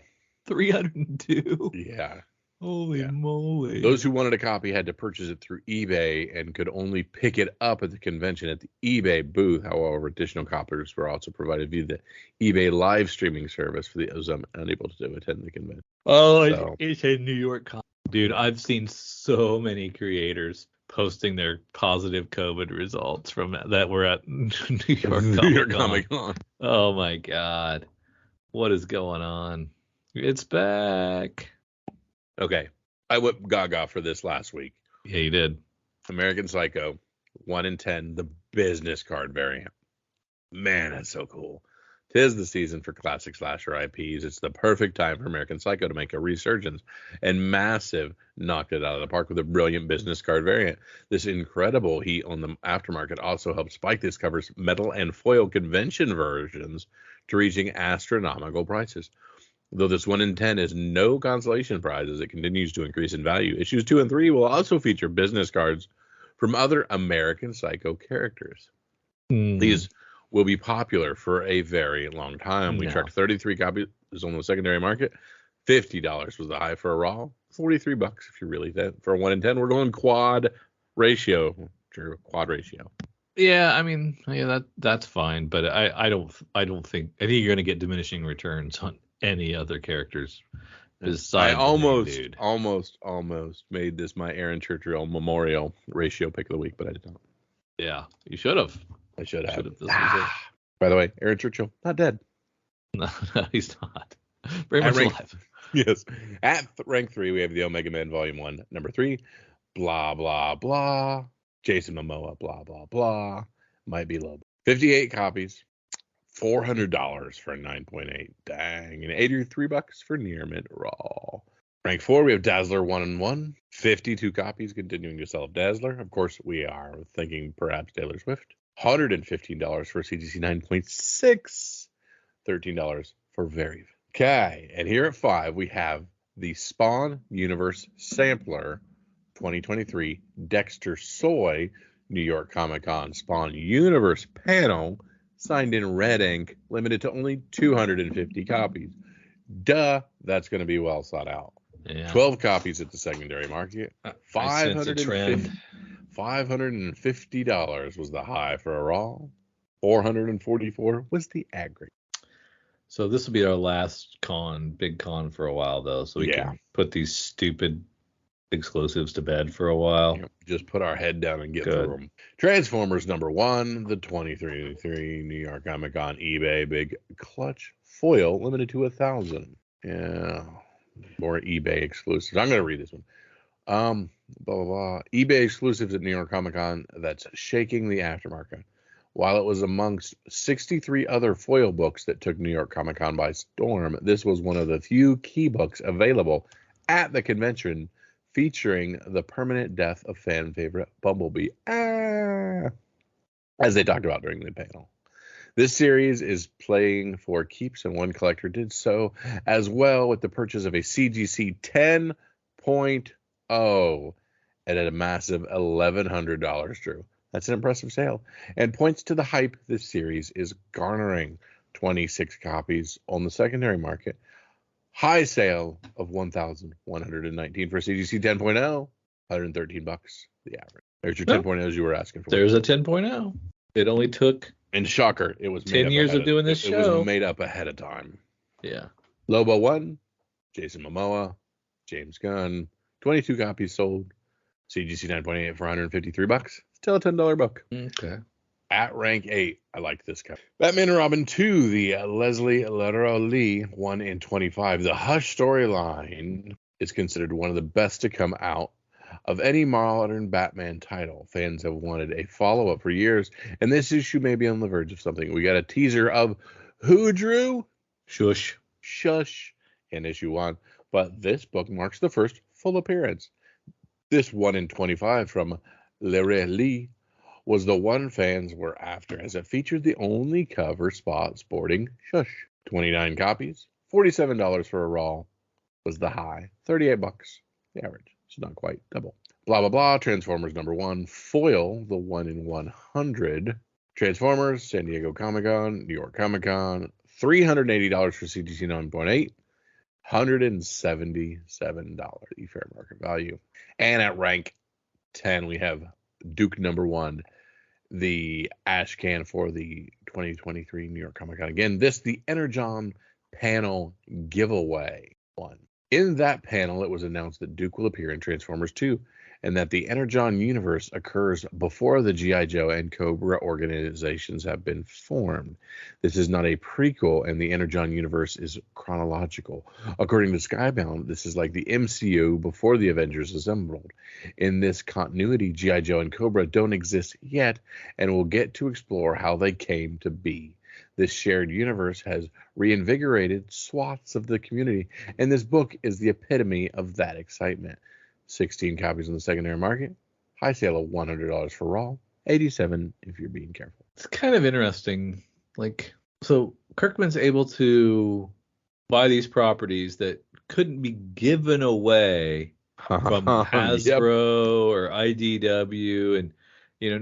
302? Yeah. Holy moly. Those who wanted a copy had to purchase it through eBay and could only pick it up at the convention at the eBay booth. However, additional copies were also provided via the eBay live streaming service for those unable to attend the convention. Oh, it's a New York Comic. Dude, I've seen so many creators posting their positive COVID results from that were at New York Comic Con. Oh my God. What is going on? It's back. Okay. I went gaga for this last week. Yeah, you did. American Psycho 1 in 10, the business card variant. Man, that's so cool. 'Tis the season for classic slasher IPs. It's the perfect time for American Psycho to make a resurgence, and Massive knocked it out of the park with a brilliant business card variant. This incredible heat on the aftermarket also helped spike this cover's metal and foil convention versions to reaching astronomical prices. Though this 1 in 10 is no consolation prize as it continues to increase in value, issues 2 and 3 will also feature business cards from other American Psycho characters. These will be popular for a very long time. We tracked 33 copies on the secondary market. $50 was the high for a raw. $43 if you're really that. For a 1 in 10, we're going quad ratio. Drew, quad ratio. Yeah, I mean, that's fine, but I think you're going to get diminishing returns on any other characters besides. I almost made this my Aaron Churchill Memorial ratio pick of the week, but I did not. Yeah, you should have. I should have. By the way, Aaron Churchill, not dead. No, he's not. Very much alive. Yes. At rank 3, we have the Omega Man Volume 1, number 3. Blah, blah, blah. Jason Momoa, blah, blah, blah. Might be low. 58 copies. $400 for a 9.8. Dang. And $83 for Near Mint Raw. Rank 4, we have Dazzler 1-1. 52 copies, continuing to sell Dazzler. Of course, we are thinking perhaps Taylor Swift. $115 for CGC 9.6. $13 for Very. Okay, and here at 5, we have the Spawn Universe Sampler 2023 Dexter Soy New York Comic Con Spawn Universe panel, signed in red ink, limited to only 250 copies. Duh, that's going to be well sought out. Yeah. 12 copies at the secondary market. $550 was the high for a raw. $444 was the aggregate. So this will be our last big con for a while, though, so we can put these stupid exclusives to bed for a while. Just put our head down and get through them. Transformers #1, the 2023 New York Comic Con eBay Big Clutch Foil, limited to 1,000. Yeah, more eBay exclusives. I'm going to read this one. Blah, blah, blah. eBay exclusives at New York Comic Con that's shaking the aftermarket. While it was amongst 63 other foil books that took New York Comic Con by storm, this was one of the few key books available at the convention, featuring the permanent death of fan favorite Bumblebee, as they talked about during the panel. This series is playing for keeps, and one collector did so as well with the purchase of a CGC 10.0 at a massive $1,100, Drew. That's an impressive sale, and points to the hype this series is garnering. 26 copies on the secondary market. High sale of $1,119 for CGC 10.0, $113, the average. There's your 10.0s you were asking for. There's a 10.0. It only took, and shocker, it was 10 years of doing this show. It was made up ahead of time. Yeah. Lobo 1, Jason Momoa, James Gunn, 22 copies sold. CGC 9.8 for $153. Still a $10 book. Okay. At rank 8, I like this guy. Batman and Robin 2, the Leslie Leroy Lee 1-in-25. The Hush storyline is considered one of the best to come out of any modern Batman title. Fans have wanted a follow-up for years, and this issue may be on the verge of something. We got a teaser of who, Drew? Shush. In issue 1. But this book marks the first full appearance. This 1-in-25 from Leroy Lee was the one fans were after, as it featured the only cover spot sporting Shush. 29 copies, $47 for a raw was the high, $38 the average. It's not quite double. Blah, blah, blah. Transformers #1, foil, the 1-in-100. Transformers, San Diego Comic-Con, New York Comic-Con, $380 for CGC 9.8, $177, the fair market value. And at rank 10, we have Duke #1, the ash can for the 2023 New York Comic Con. Again, the Energon panel giveaway one. In that panel, it was announced that Duke will appear in Transformers 2, and that the Energon universe occurs before the G.I. Joe and Cobra organizations have been formed. This is not a prequel, and the Energon universe is chronological. According to Skybound, this is like the MCU before the Avengers assembled. In this continuity, G.I. Joe and Cobra don't exist yet, and we'll get to explore how they came to be. This shared universe has reinvigorated swaths of the community, and this book is the epitome of that excitement. 16 copies on the secondary market. High sale of $100 for raw. $87 if you're being careful. It's kind of interesting. So Kirkman's able to buy these properties that couldn't be given away from Hasbro or IDW, and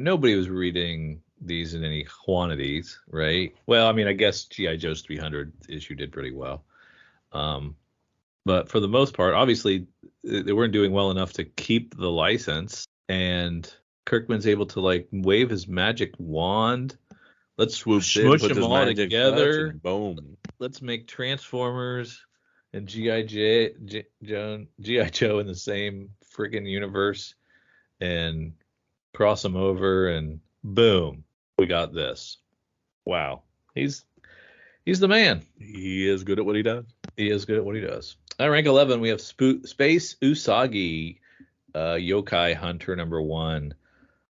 nobody was reading these in any quantities, right? Well, I mean, I guess G.I. Joe's 300 issue did pretty well. But for the most part, obviously, they weren't doing well enough to keep the license. And Kirkman's able to wave his magic wand. Let's smush them all together. Boom. Let's make Transformers and G.I. Joe in the same friggin' universe and cross them over, and boom, we got this. Wow, he's the man. He is good at what he does. At rank 11, we have Space Usagi, Yokai Hunter #1,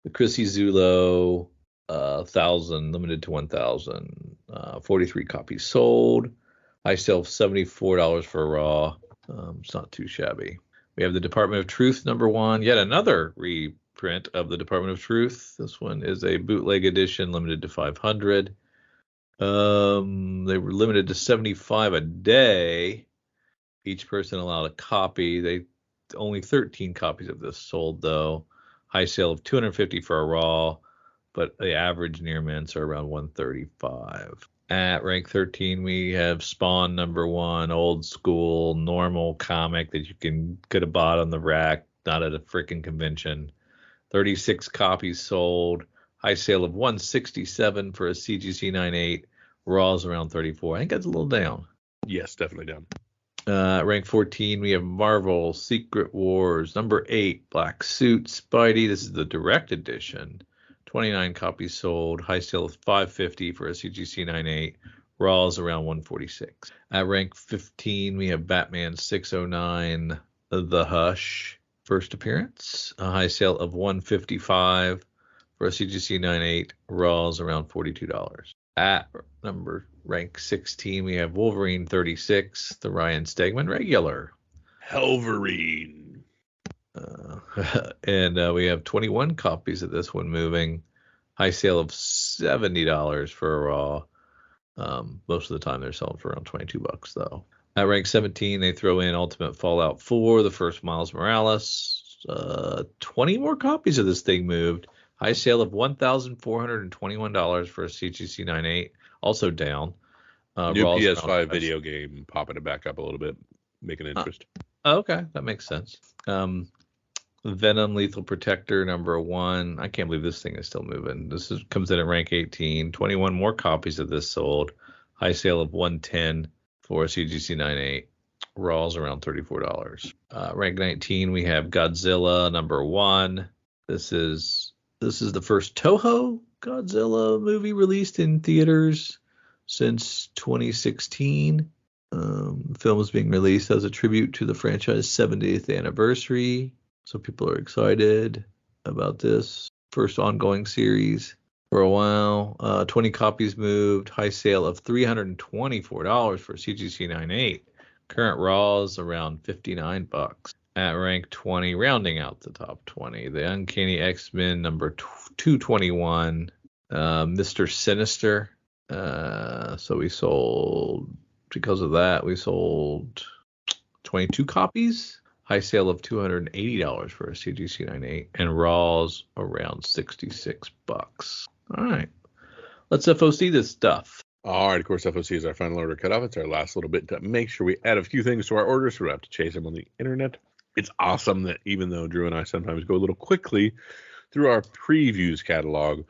the Chrissy Zulo, 1,000, limited to 1,000. 43 copies sold. High sale of $74 for a raw. It's not too shabby. We have the Department of Truth #1. Yet another reprint of the Department of Truth. This one is a bootleg edition, limited to 500. They were limited to 75 a day. Each person allowed a copy. Only 13 copies of this sold, though. High sale of 250 for a raw, but the average near mints are around 135. At rank 13, we have Spawn #1, old school, normal comic that you could have bought on the rack, not at a freaking convention. 36 copies sold. High sale of 167 for a CGC 98. Raw's around 34. I think that's a little down. Yes, definitely down. Rank 14, we have Marvel Secret Wars #8, Black Suit Spidey. This is the direct edition. 29 copies sold. High sale of 550 for a CGC 98. Raw's around 146. At rank 15, we have Batman 609, The Hush, first appearance. A high sale of 155 for a CGC 98. Raw's around $42. At rank 16, we have Wolverine 36, the Ryan Stegman regular. Helverine. And we have 21 copies of this one moving. High sale of $70 for a raw. Most of the time they're selling for around $22 though. At rank 17, they throw in Ultimate Fallout 4, the first Miles Morales. 20 more copies of this thing moved. High sale of $1,421 for a CGC 98. Also down. New PS5 video game, popping it back up a little bit, making interest. Okay, that makes sense. Venom Lethal Protector #1. I can't believe this thing is still moving. Comes in at rank 18. 21 more copies of this sold. High sale of 110 for a CGC 98. Raw's around $34. Rank 19, we have Godzilla #1. This is the first Toho Godzilla movie released in theaters since 2016. The film is being released as a tribute to the franchise's 70th anniversary. So people are excited about this first ongoing series for a while. 20 copies moved. High sale of $324 for CGC 98. Current Raws around $59. At rank 20, rounding out the top 20, the Uncanny X-Men #221, Mr. Sinister. So because of that, we sold 22 copies. High sale of $280 for a CGC 98, and Raw's around $66. All right, let's FOC this stuff. All right, of course, FOC is our final order cutoff. It's our last little bit to make sure we add a few things to our order so we don't have to chase them on the internet. It's awesome that even though Drew and I sometimes go a little quickly through our previews catalog,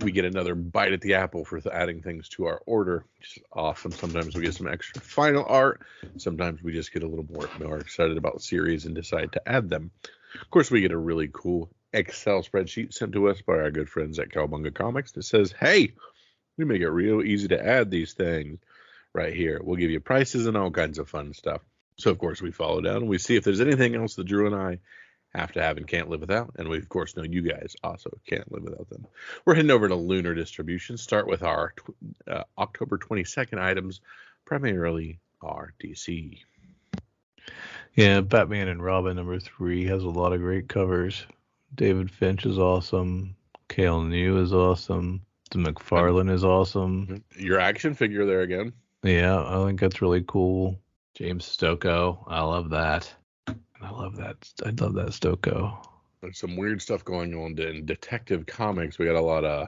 we get another bite at the apple for adding things to our order, which is awesome. Sometimes we get some extra final art. Sometimes we just get a little more excited about the series and decide to add them. Of course, we get a really cool Excel spreadsheet sent to us by our good friends at Cowabunga Comics that says, hey, we make it real easy to add these things right here. We'll give you prices and all kinds of fun stuff. So, of course, we follow down and we see if there's anything else that Drew and I have to have and can't live without. And we, of course, know you guys also can't live without them. We're heading over to Lunar Distribution. Start with our October 22nd items, primarily our DC. Yeah, Batman and Robin #3 has a lot of great covers. David Finch is awesome. Cale New is awesome. The McFarlane is awesome. Your action figure there again. Yeah, I think that's really cool. James Stokoe, I love that. I love that Stokoe. There's some weird stuff going on in Detective Comics. We got a lot of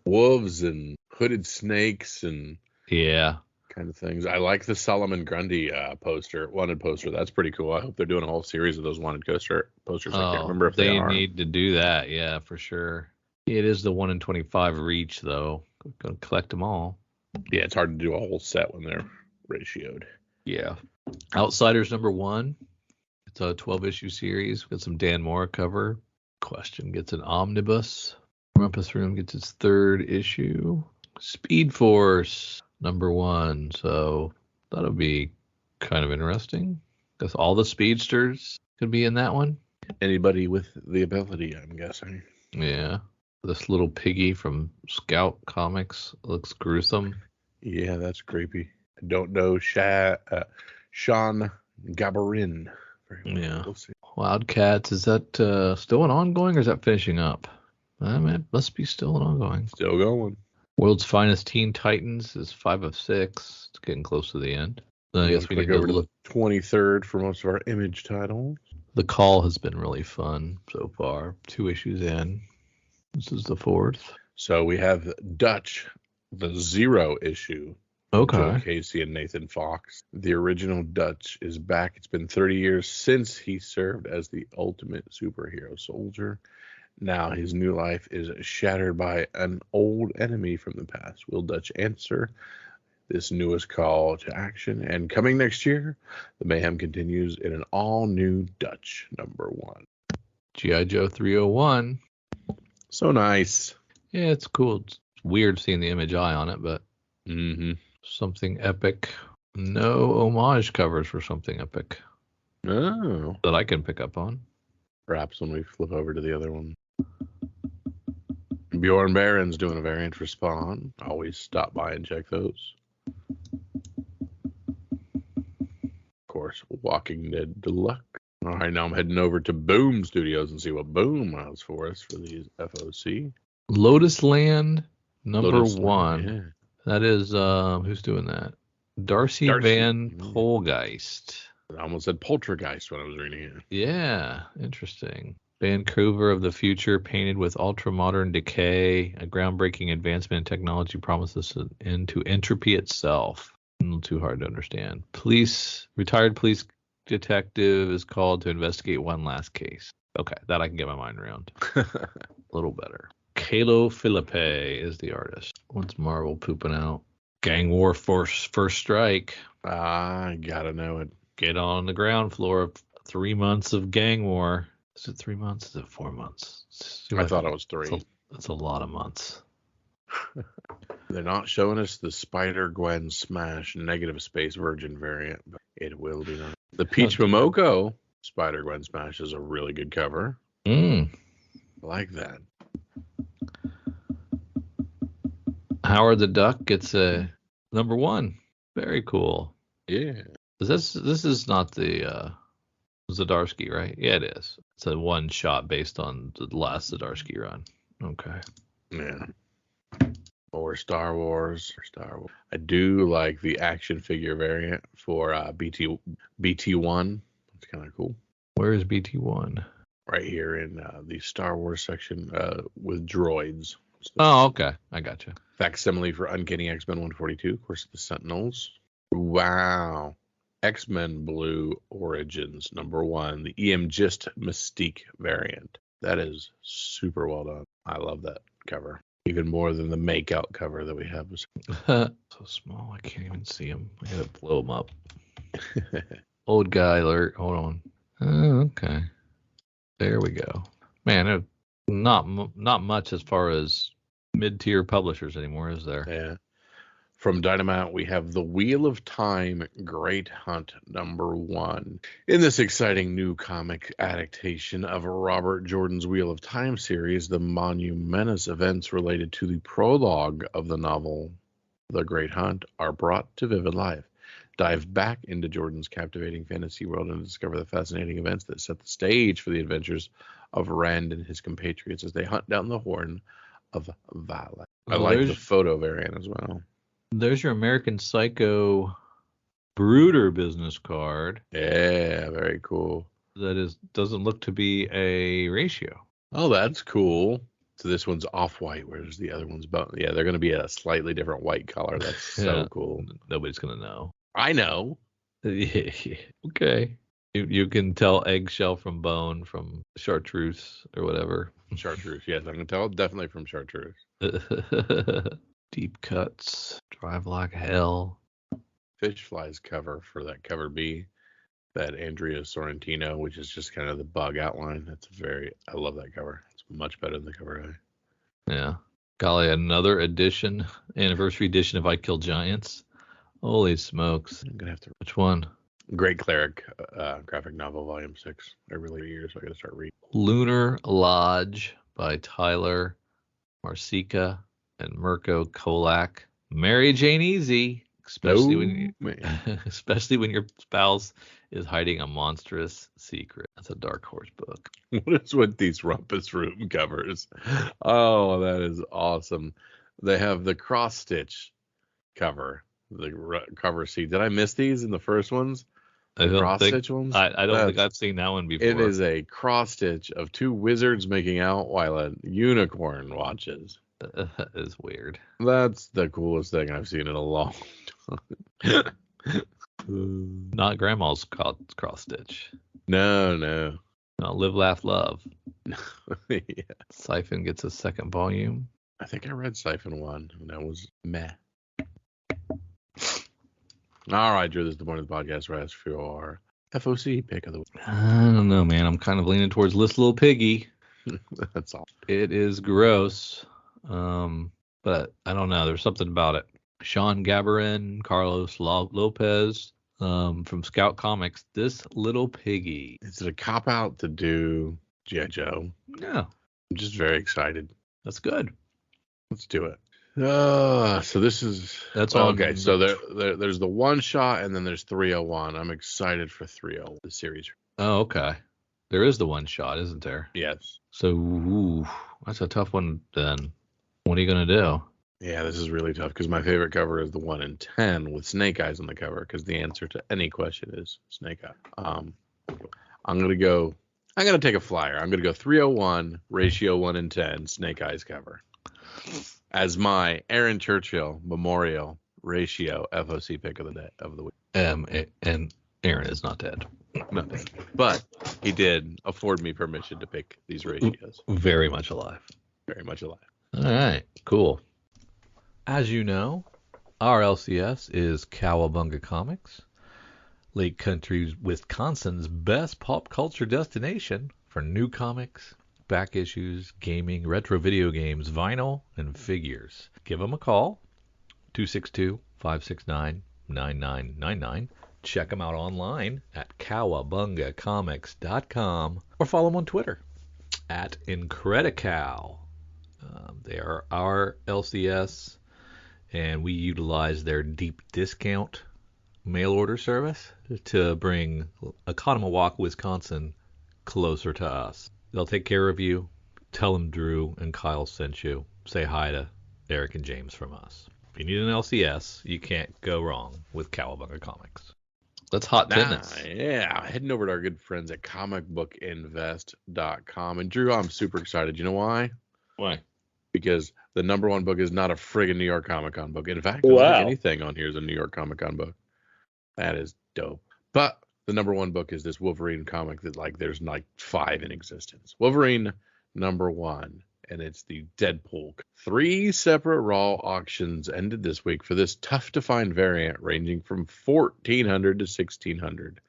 wolves and hooded snakes and kind of things. I like the Solomon Grundy wanted poster. That's pretty cool. I hope they're doing a whole series of those wanted posters. I can't remember if they are. They need to do that, yeah, for sure. It is the 1 in 25 reach, though. Gonna collect them all. Yeah, it's hard to do a whole set when they're ratioed. Yeah. Outsiders #1. It's a 12-issue series. Got some Dan Mora cover. Question gets an omnibus. Rumpus Room gets its 3rd issue. Speed Force #1. So that'll be kind of interesting. Because all the speedsters could be in that one. Anybody with the ability, I'm guessing. Yeah. This little piggy from Scout Comics looks gruesome. Yeah, that's creepy. I don't know Sean Gabarin. Yeah. We'll see. Wildcats, is that still an ongoing or is that finishing up? It must be still an ongoing. Still going. World's Finest Teen Titans is 5 of 6. It's getting close to the end. I guess we need to over to the 23rd for most of our Image titles. The Call has been really fun so far. 2 issues in. This is the 4th. So we have Dutch, the 0 issue. Okay. Joe Casey and Nathan Fox. The original Dutch is back. It's been 30 years since he served as the ultimate superhero soldier. Now his new life is shattered by an old enemy from the past. Will Dutch answer this newest call to action? And coming next year, the mayhem continues in an all-new Dutch #1. G.I. Joe 301. So nice. Yeah, it's cool. It's weird seeing the Image eye on it, but something epic. No homage covers for something epic. Oh. That I can pick up on. Perhaps when we flip over to the other one. Bjorn Barron's doing a variant for Spawn. Always stop by and check those. Of course, Walking Dead Deluxe. All right, now I'm heading over to Boom Studios and see what Boom has for us for these FOC. Lotus Land #1. Yeah. That is, who's doing that? Darcy Van Polgeist. I almost said Poltergeist when I was reading it. Yeah, interesting. Vancouver of the future, painted with ultra-modern decay. A groundbreaking advancement in technology promises an end to entropy itself. A little too hard to understand. Retired police detective is called to investigate one last case. Okay, that I can get my mind around. A little better. Kalo Philippe is the artist. What's Marvel pooping out? Gang War First Strike. I gotta know it. Get on the ground floor of 3 months of gang war. Is it 3 months? Is it 4 months? I thought it was 3. That's a lot of months. They're not showing us the Spider-Gwen Smash negative space Virgin variant, but it will be nice. The Peach Momoko Spider-Gwen Smash is a really good cover. I like that. Howard the Duck gets a #1. Very cool. Yeah. This is not the Zdarsky, right? Yeah, it is. It's a one shot based on the last Zdarsky run. Okay. Yeah. Or Star Wars. I do like the action figure variant for BT1. It's kind of cool. Where is BT1? Right here in the Star Wars section with droids. Oh, okay. I gotcha. Facsimile for Uncanny X-Men 142. Of course, the Sentinels. Wow. X-Men Blue Origins #1. The EM-Gist Mystique variant. That is super well done. I love that cover. Even more than the make-out cover that we have. So small, I can't even see them. I gotta blow them up. Old guy alert. Hold on. Oh, okay. There we go. Man, not much as far as mid-tier publishers anymore, is there? Yeah. From Dynamite, we have The Wheel of Time Great Hunt #1. In this exciting new comic adaptation of Robert Jordan's Wheel of Time series, the monumentous events related to the prologue of the novel, The Great Hunt, are brought to vivid life. Dive back into Jordan's captivating fantasy world and discover the fascinating events that set the stage for the adventures of Rand and his compatriots as they hunt down the Horn of Valak. I like the photo variant as well. There's your American Psycho Brooder business card. Yeah, very cool. That doesn't look to be a ratio. Oh, that's cool. So this one's off-white, whereas the other one's yeah, they're going to be a slightly different white color. That's so cool. Nobody's going to know. I know. Okay. You can tell eggshell from bone from chartreuse or whatever. Chartreuse, yes, I can tell definitely from chartreuse. Deep cuts, drive like hell. Fish Flies cover for that cover B, that Andrea Sorrentino, which is just kind of the bug outline. I love that cover. It's much better than the cover A. Yeah. Golly, another anniversary edition of I Kill Giants. Holy smokes. I'm gonna have to. Which one? Great Cleric graphic novel, volume 6. I really years, so I gotta start reading. Lunar Lodge by Tyler Marcika and Mirko Kolak. Mary Jane Easy, especially especially when your spouse is hiding a monstrous secret. That's a Dark Horse book. What is with these Rumpus Room covers? Oh, that is awesome. They have the cross stitch cover, the cover sheet. Did I miss these in the first ones? Cross stitch ones? I don't think I've seen that one before. It is a cross stitch of two wizards making out while a unicorn watches. That is weird. That's the coolest thing I've seen in a long time. Not Grandma's cross stitch. No. Not Live, Laugh, Love. Yeah. Siphon gets a second volume. I think I read Siphon 1, and that was meh. All right, Drew, this is the point of the podcast where I ask for your FOC pick of the week. I don't know, man. I'm kind of leaning towards Little Piggy. That's all. It is gross. But I don't know. There's something about it. Sean Gabarin, Carlos Lopez, from Scout Comics. This Little Piggy. Is it a cop out to do G.I. Joe? No. I'm just very excited. That's good. Let's do it. So this is okay. So there's the one shot and then there's 301. I'm excited for 301, the series. Oh, okay. There is the one shot, isn't there? Yes. So that's a tough one then. What are you gonna do? Yeah, this is really tough because my favorite cover is the 1 in 10 with Snake Eyes on the cover because the answer to any question is Snake Eye. I'm gonna take a flyer. I'm gonna go 301 ratio 1 in 10 Snake Eyes cover as my Aaron Churchill Memorial ratio FOC pick of the week. And Aaron is not dead. Not dead. But he did afford me permission to pick these ratios. Very much alive. Very much alive. All right, cool. As you know, our LCS is Cowabunga Comics, Lake Country, Wisconsin's best pop culture destination for new comics, back issues, gaming, retro video games, vinyl, and figures. Give them a call, 262-569-9999. Check them out online at cowabungacomics.com or follow them on Twitter at Incredicow. They are our LCS, and we utilize their deep discount mail order service to bring Oconomowoc, Wisconsin closer to us. They'll take care of you. Tell them Drew and Kyle sent you. Say hi to Eric and James from us. If you need an LCS, you can't go wrong with Cowabunga Comics. That's hot tennis. Yeah, heading over to our good friends at comicbookinvest.com. And Drew, I'm super excited. You know why? Why? Because the number one book is not a friggin' New York Comic Con book. In fact, I don't think anything on here is a New York Comic Con book. That is dope. But the number one book is this Wolverine comic that there's 5 in existence. Wolverine #1, and it's the Deadpool. 3 separate Raw auctions ended this week for this tough to find variant ranging from $1,400 to $1,600.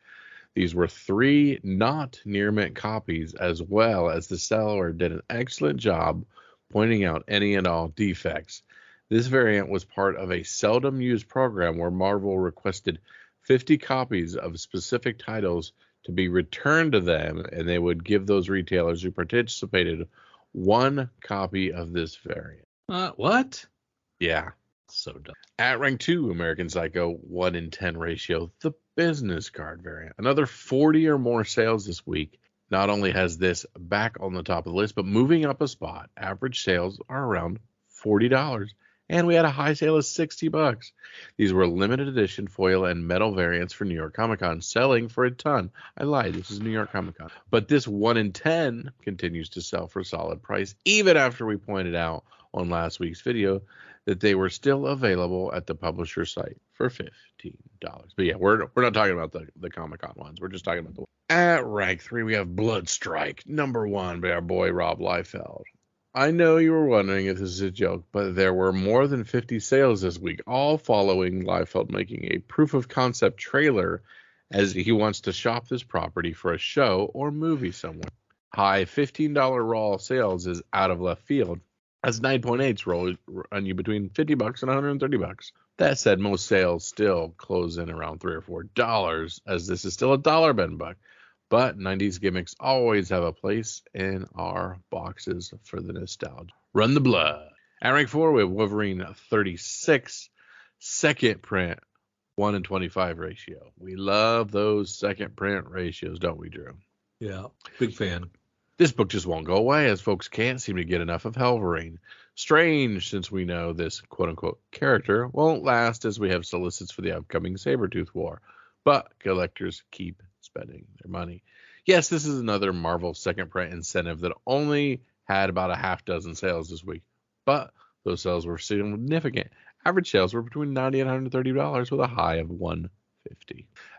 These were 3 not near mint copies, as well as the seller did an excellent job pointing out any and all defects. This variant was part of a seldom used program where Marvel requested 50 copies of specific titles to be returned to them, and they would give those retailers who participated 1 copy of this variant. What? Yeah. So dumb. At rank 2, American Psycho 1 in 10 ratio, the business card variant. Another 40 or more sales this week. Not only has this back on the top of the list, but moving up a spot. Average sales are around $40. And we had a high sale of $60. These were limited edition foil and metal variants for New York Comic Con, selling for a ton. I lied, this is New York Comic Con. But this 1 in 10 continues to sell for a solid price, even after we pointed out on last week's video that they were still available at the publisher site for $15. But yeah, we're not talking about the Comic Con ones. We're just talking about the At rank 3, we have Bloodstrike, #1 by our boy Rob Liefeld. I know you were wondering if this is a joke, but there were more than 50 sales this week, all following Liefeld making a proof of concept trailer as he wants to shop this property for a show or movie somewhere. High $15 raw sales is out of left field, as 9.8s roll on you between $50 and $130. That said, most sales still close in around $3 or $4, as this is still a dollar bin buck. But 90s gimmicks always have a place in our boxes for the nostalgia. Run the Blood. At rank 4, we have Wolverine 36, second print, 1:25 ratio. We love those second print ratios, don't we, Drew? Yeah, big fan. This book just won't go away, as folks can't seem to get enough of Wolverine. Strange, since we know this quote-unquote character won't last, as we have solicits for the upcoming Sabretooth War. But collectors keep spending their money. Yes, this is another Marvel second print incentive that only had about a half dozen sales this week. But those sales were significant. Average sales were between $90 and $130 with a high of $150.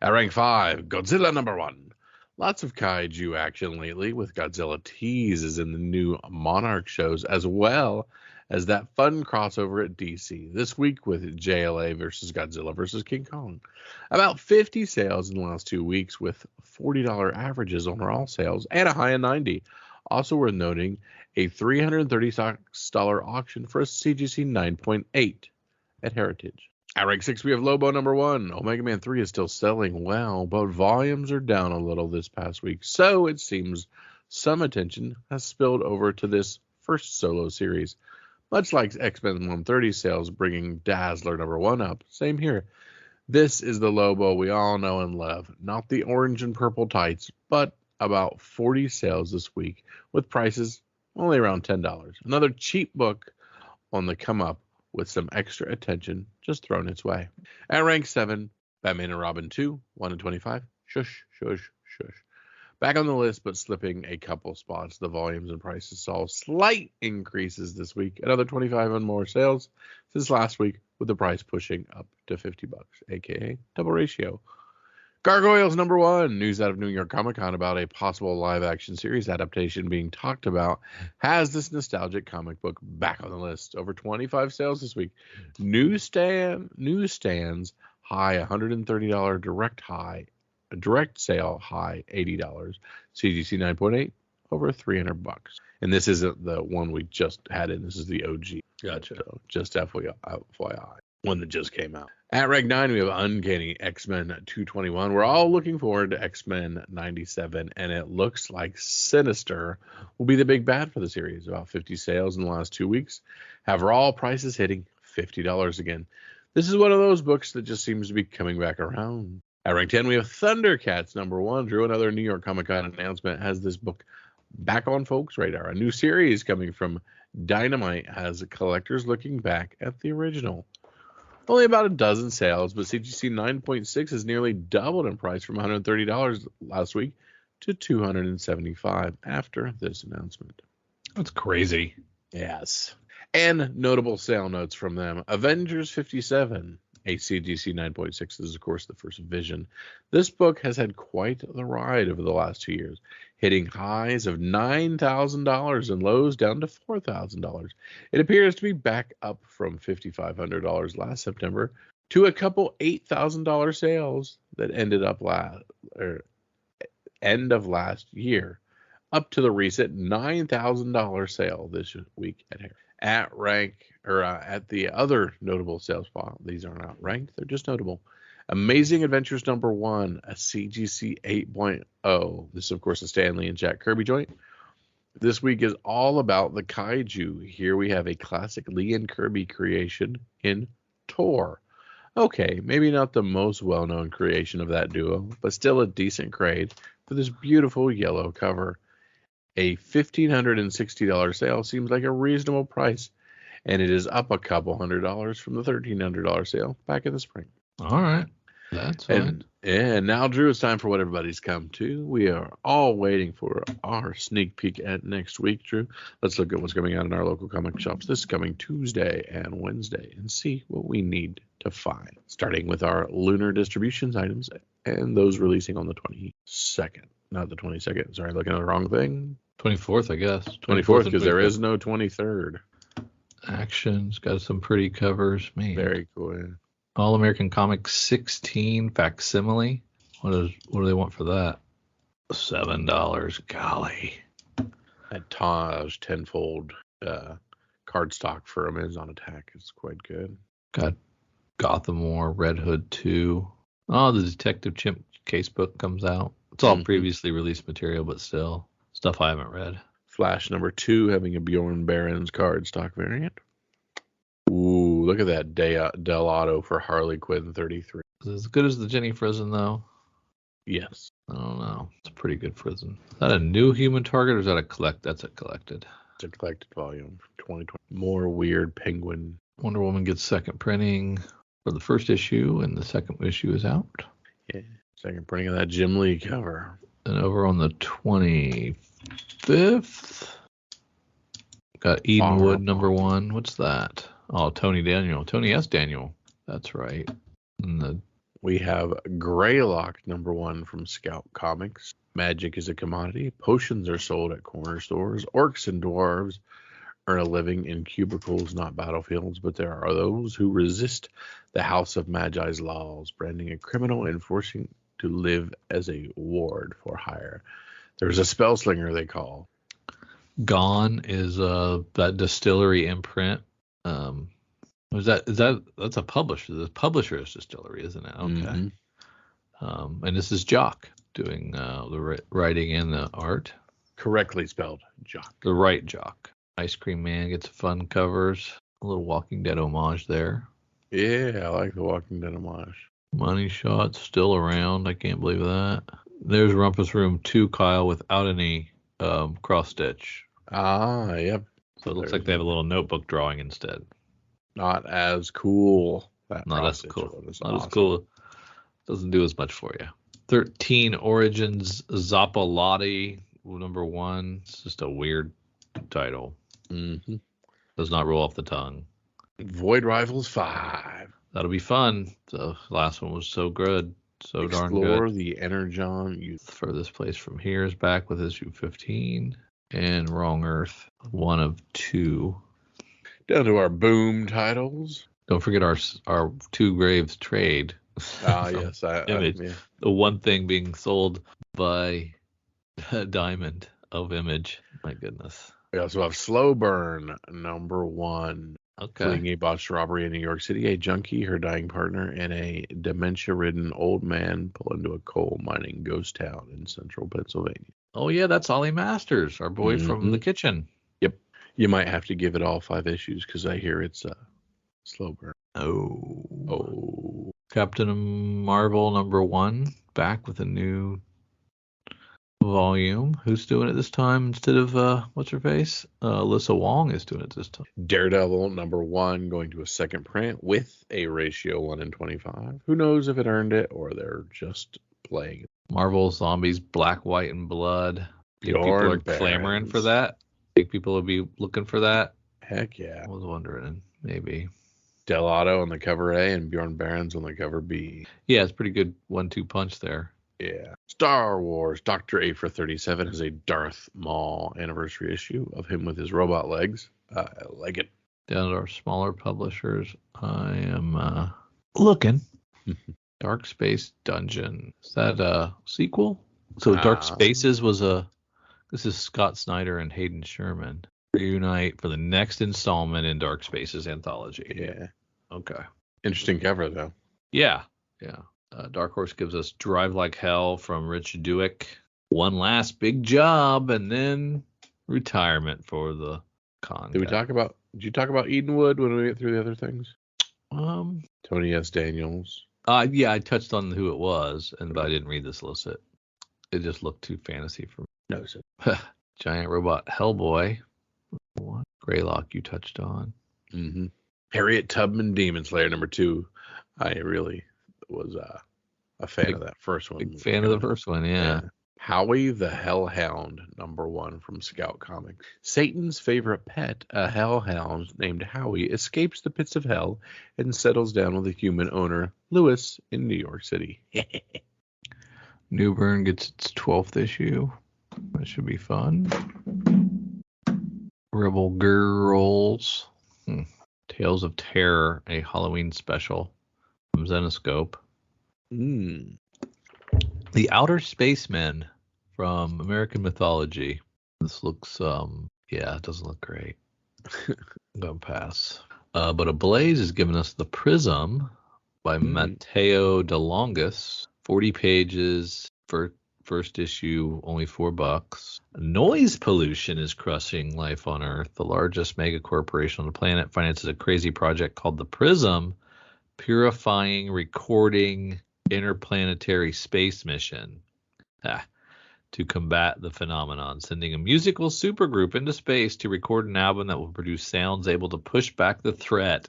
At rank 5, Godzilla #1. Lots of kaiju action lately, with Godzilla teases in the new Monarch shows, as well as that fun crossover at DC this week with JLA versus Godzilla versus King Kong. About 50 sales in the last 2 weeks, with $40 averages on all sales and a high of $90. Also worth noting, a $336 auction for a CGC 9.8 at Heritage. At rank 6, we have Lobo #1. Omega Man 3 is still selling well, but volumes are down a little this past week, so it seems some attention has spilled over to this first solo series. Much like X-Men 130 sales bringing Dazzler #1 up, same here. This is the Lobo we all know and love, not the orange and purple tights, but about 40 sales this week, with prices only around $10. Another cheap book on the come up, with some extra attention just thrown its way. At rank 7, Batman and Robin 2, 1:25. Shush, shush, shush. Back on the list, but slipping a couple spots. The volumes and prices saw slight increases this week. Another 25 and more sales since last week, with the price pushing up to $50, aka double ratio. Gargoyles #1. News out of New York Comic Con about a possible live-action series adaptation being talked about has this nostalgic comic book back on the list. Over 25 sales this week. Newsstands high $130, direct sale high $80. CGC 9.8 over $300. And this isn't the one we just had in. This is the OG. Gotcha. So just FYI, one that just came out. At rank 9, we have Uncanny X-Men 221. We're all looking forward to X-Men 97, and it looks like Sinister will be the big bad for the series. About 50 sales in the last 2 weeks. Have all prices hitting $50 again. This is one of those books that just seems to be coming back around. At rank 10, we have Thundercats #1. Drew, another New York Comic Con announcement has this book back on folks' radar. A new series coming from Dynamite has collectors looking back at the original. Only about a dozen sales, but CGC 9.6 has nearly doubled in price from $130 last week to $275 after this announcement. That's crazy. Yes. And notable sale notes from them. Avengers 57, a CGC 9.6 is, of course, the first Vision. This book has had quite the ride over the last 2 years, hitting highs of $9,000 and lows down to $4,000. It appears to be back up from $5,500 last September to a couple $8,000 sales that ended up end of last year, up to the recent $9,000 sale this week at Harris. At the other notable sales file, these are not ranked, they're just notable. Amazing Adventures #1, a CGC 8.0. This is, of course, a Stan Lee and Jack Kirby joint. This week is all about the kaiju. Here we have a classic Lee and Kirby creation in Tor. Okay, maybe not the most well-known creation of that duo, but still a decent grade for this beautiful yellow cover. A $1,560 sale seems like a reasonable price, and it is up a couple $100 from the $1,300 sale back in the spring. All right. That's fine. And now, Drew, it's time for what everybody's come to. We are all waiting for our sneak peek at next week, Drew. Let's look at what's coming out in our local comic shops this coming Tuesday and Wednesday and see what we need to find. Starting with our lunar distributions items and those releasing on the 22nd. Not the 22nd. Sorry, looking at the wrong thing. 24th, I guess. 24th, because there is no 23rd. Action's got some pretty covers. Man. Very cool. All American Comics 16 facsimile. What do they want for that? $7. Golly. That Taj tenfold cardstock for Amazon Attack is quite good. Got Gotham War, Red Hood 2. Oh, the Detective Chimp casebook comes out. It's all previously released material, but still stuff I haven't read. Flash number 2 having a Bjorn Barons cardstock variant. Ooh, look at that Del Auto for Harley Quinn 33. Is it as good as the Jenny Frizen, though? Yes. I don't know. It's a pretty good Frizen. Is that a new Human Target, or is that a collect? That's a collected. It's a collected volume from 2020. More weird Penguin. Wonder Woman gets second printing for the first issue, and the second issue is out. Yeah, second printing of that Jim Lee cover. And over on the 25th, got Edenwood number 1. What's that? Oh, Tony S. Daniel. That's right. And we have Greylock number 1 from Scout Comics. Magic is a commodity. Potions are sold at corner stores. Orcs and dwarves earn a living in cubicles, not battlefields, but there are those who resist the House of Magi's laws, branding a criminal and forcing to live as a ward for hire. There's a spell slinger they call. Gone is that distillery imprint. That's a publisher. The publisher is Distillery, isn't it? Okay. Mm-hmm. And this is Jock doing the writing and the art. Correctly spelled, Jock. The right Jock. Ice Cream Man gets fun covers. A little Walking Dead homage there. Yeah, I like the Walking Dead homage. Money Shot's still around. I can't believe that. There's Rumpus Room 2, Kyle, without any cross stitch. Ah, yep. So it looks like they have a little notebook drawing instead. Not as cool. Not as cool. Not as cool. Doesn't do as much for you. 13 Origins Zappalati number 1. It's just a weird title. Mm-hmm. Does not roll off the tongue. Void Rivals 5. That'll be fun. The last one was so good. So darn good. Explore the Energon Youth. Furthest Place from Here is back with issue 15. And Wrong Earth, 1 of 2. Down to our boom titles. Don't forget our Two Graves trade. Yes. Image. Yeah. The one thing being sold by Diamond of Image. My goodness. We also have Slow Burn number 1. Okay. Fleeing a botched robbery in New York City, a junkie, her dying partner, and a dementia-ridden old man pull into a coal mining ghost town in central Pennsylvania. Oh, yeah, that's Ollie Masters, our boy from the kitchen. Yep. You might have to give it all 5 issues because I hear it's slow burn. Oh. Captain Marvel number 1, back with a new volume. Who's doing it this time instead of what's her face? Alyssa Wong is doing it this time. Daredevil number 1 going to a second print with a ratio 1:25. Who knows if it earned it or they're just playing it. Marvel Zombies Black, White, and Blood. People are clamoring for that. Think people will be looking for that. Heck yeah. I was wondering, maybe. Del Auto on the cover A and Bjorn Barons on the cover B. Yeah, it's pretty good 1-2 punch there. Yeah. Star Wars, Dr. A for 37 has a Darth Maul anniversary issue of him with his robot legs. I like it. Down to our smaller publishers, I am looking. Dark Space Dungeon. Is that a sequel? So Dark Spaces was this is Scott Snyder and Hayden Sherman. Reunite for the next installment in Dark Spaces anthology. Yeah. Okay. Interesting cover, though. Yeah. Dark Horse gives us Drive Like Hell from Rich Duick. One last big job and then retirement for the con. Did you talk about Edenwood when we get through the other things? Tony S. Daniels. Yeah, I touched on who it was, but I didn't read the solicit. It just looked too fantasy for me. No, sir. Giant Robot Hellboy. What? Greylock you touched on. Mm-hmm. Harriet Tubman Demon Slayer number 2. I really was a fan of that first one. Big fan of the first one, yeah. Howie the Hellhound number 1 from Scout Comics. Satan's favorite pet, a hellhound named Howie, escapes the pits of hell and settles down with a human owner, Lewis, in New York City. Newburn gets its 12th issue. That should be fun. Rebel Girls. Tales of Terror, a Halloween special from Zenoscope. The Outer Spacemen from American Mythology. This looks, it doesn't look great. I'm going to pass. But Ablaze is giving us the Prism by Matteo De Longus. 40 pages for First issue, only $4. Noise pollution is crushing life on Earth. The largest mega corporation on the planet finances a crazy project called the PRISM, Purifying Recording Interplanetary Space Mission, to combat the phenomenon, sending a musical supergroup into space to record an album that will produce sounds able to push back the threat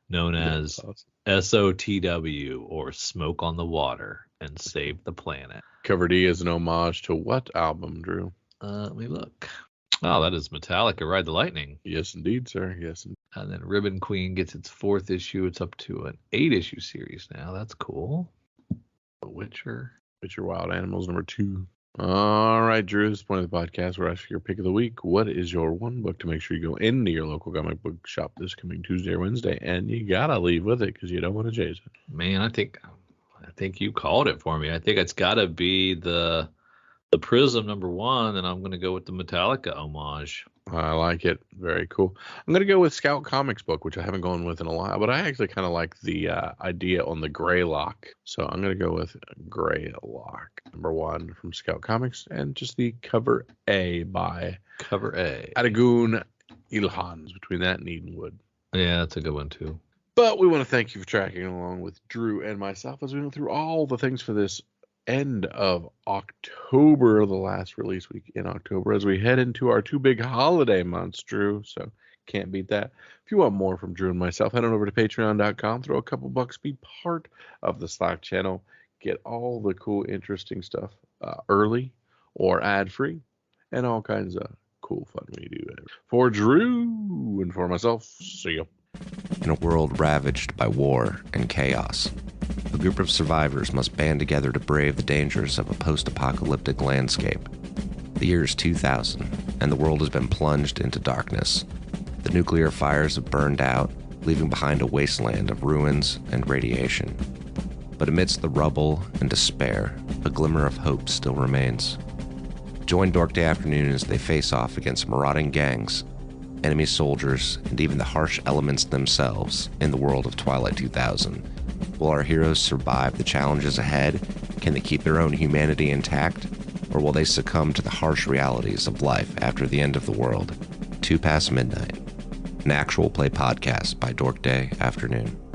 known as SOTW, or Smoke on the Water, and save the planet. Cover D is an homage to what album, Drew? Let me look. Oh, that is Metallica, Ride the Lightning. Yes, indeed, sir. Yes. And then Ribbon Queen gets its 4th issue. It's up to an 8-issue series now. That's cool. The Witcher Wild Animals #2. All right, Drew, this is the point of the podcast where I ask for your pick of the week. What is your one book to make sure you go into your local comic book shop this coming Tuesday or Wednesday, and you gotta leave with it because you don't want to chase it? Man, I think you called it for me. I think it's got to be the Prism #1, and I'm going to go with the Metallica homage. I like it. Very cool. I'm going to go with Scout Comics book, which I haven't gone with in a while, but I actually kind of like the idea on the Greylock. So I'm going to go with Greylock #1 from Scout Comics, and just the cover A by Adagoon Ilhans, between that and Edenwood. Yeah, that's a good one too. But we want to thank you for tracking along with Drew and myself as we went through all the things for this end of October, the last release week in October, as we head into our 2 big holiday months, Drew. So can't beat that. If you want more from Drew and myself, head on over to patreon.com, throw a couple bucks, be part of the Slack channel, get all the cool, interesting stuff early or ad-free, and all kinds of cool fun we do. For Drew and for myself, see ya. In a world ravaged by war and chaos, a group of survivors must band together to brave the dangers of a post-apocalyptic landscape. The year is 2000, and the world has been plunged into darkness. The nuclear fires have burned out, leaving behind a wasteland of ruins and radiation. But amidst the rubble and despair, a glimmer of hope still remains. Join Dork Day Afternoon as they face off against marauding gangs, enemy soldiers, and even the harsh elements themselves in the world of Twilight 2000. Will our heroes survive the challenges ahead? Can they keep their own humanity intact? Or will they succumb to the harsh realities of life after the end of the world? 2 past midnight. An actual play podcast by Dork Day Afternoon.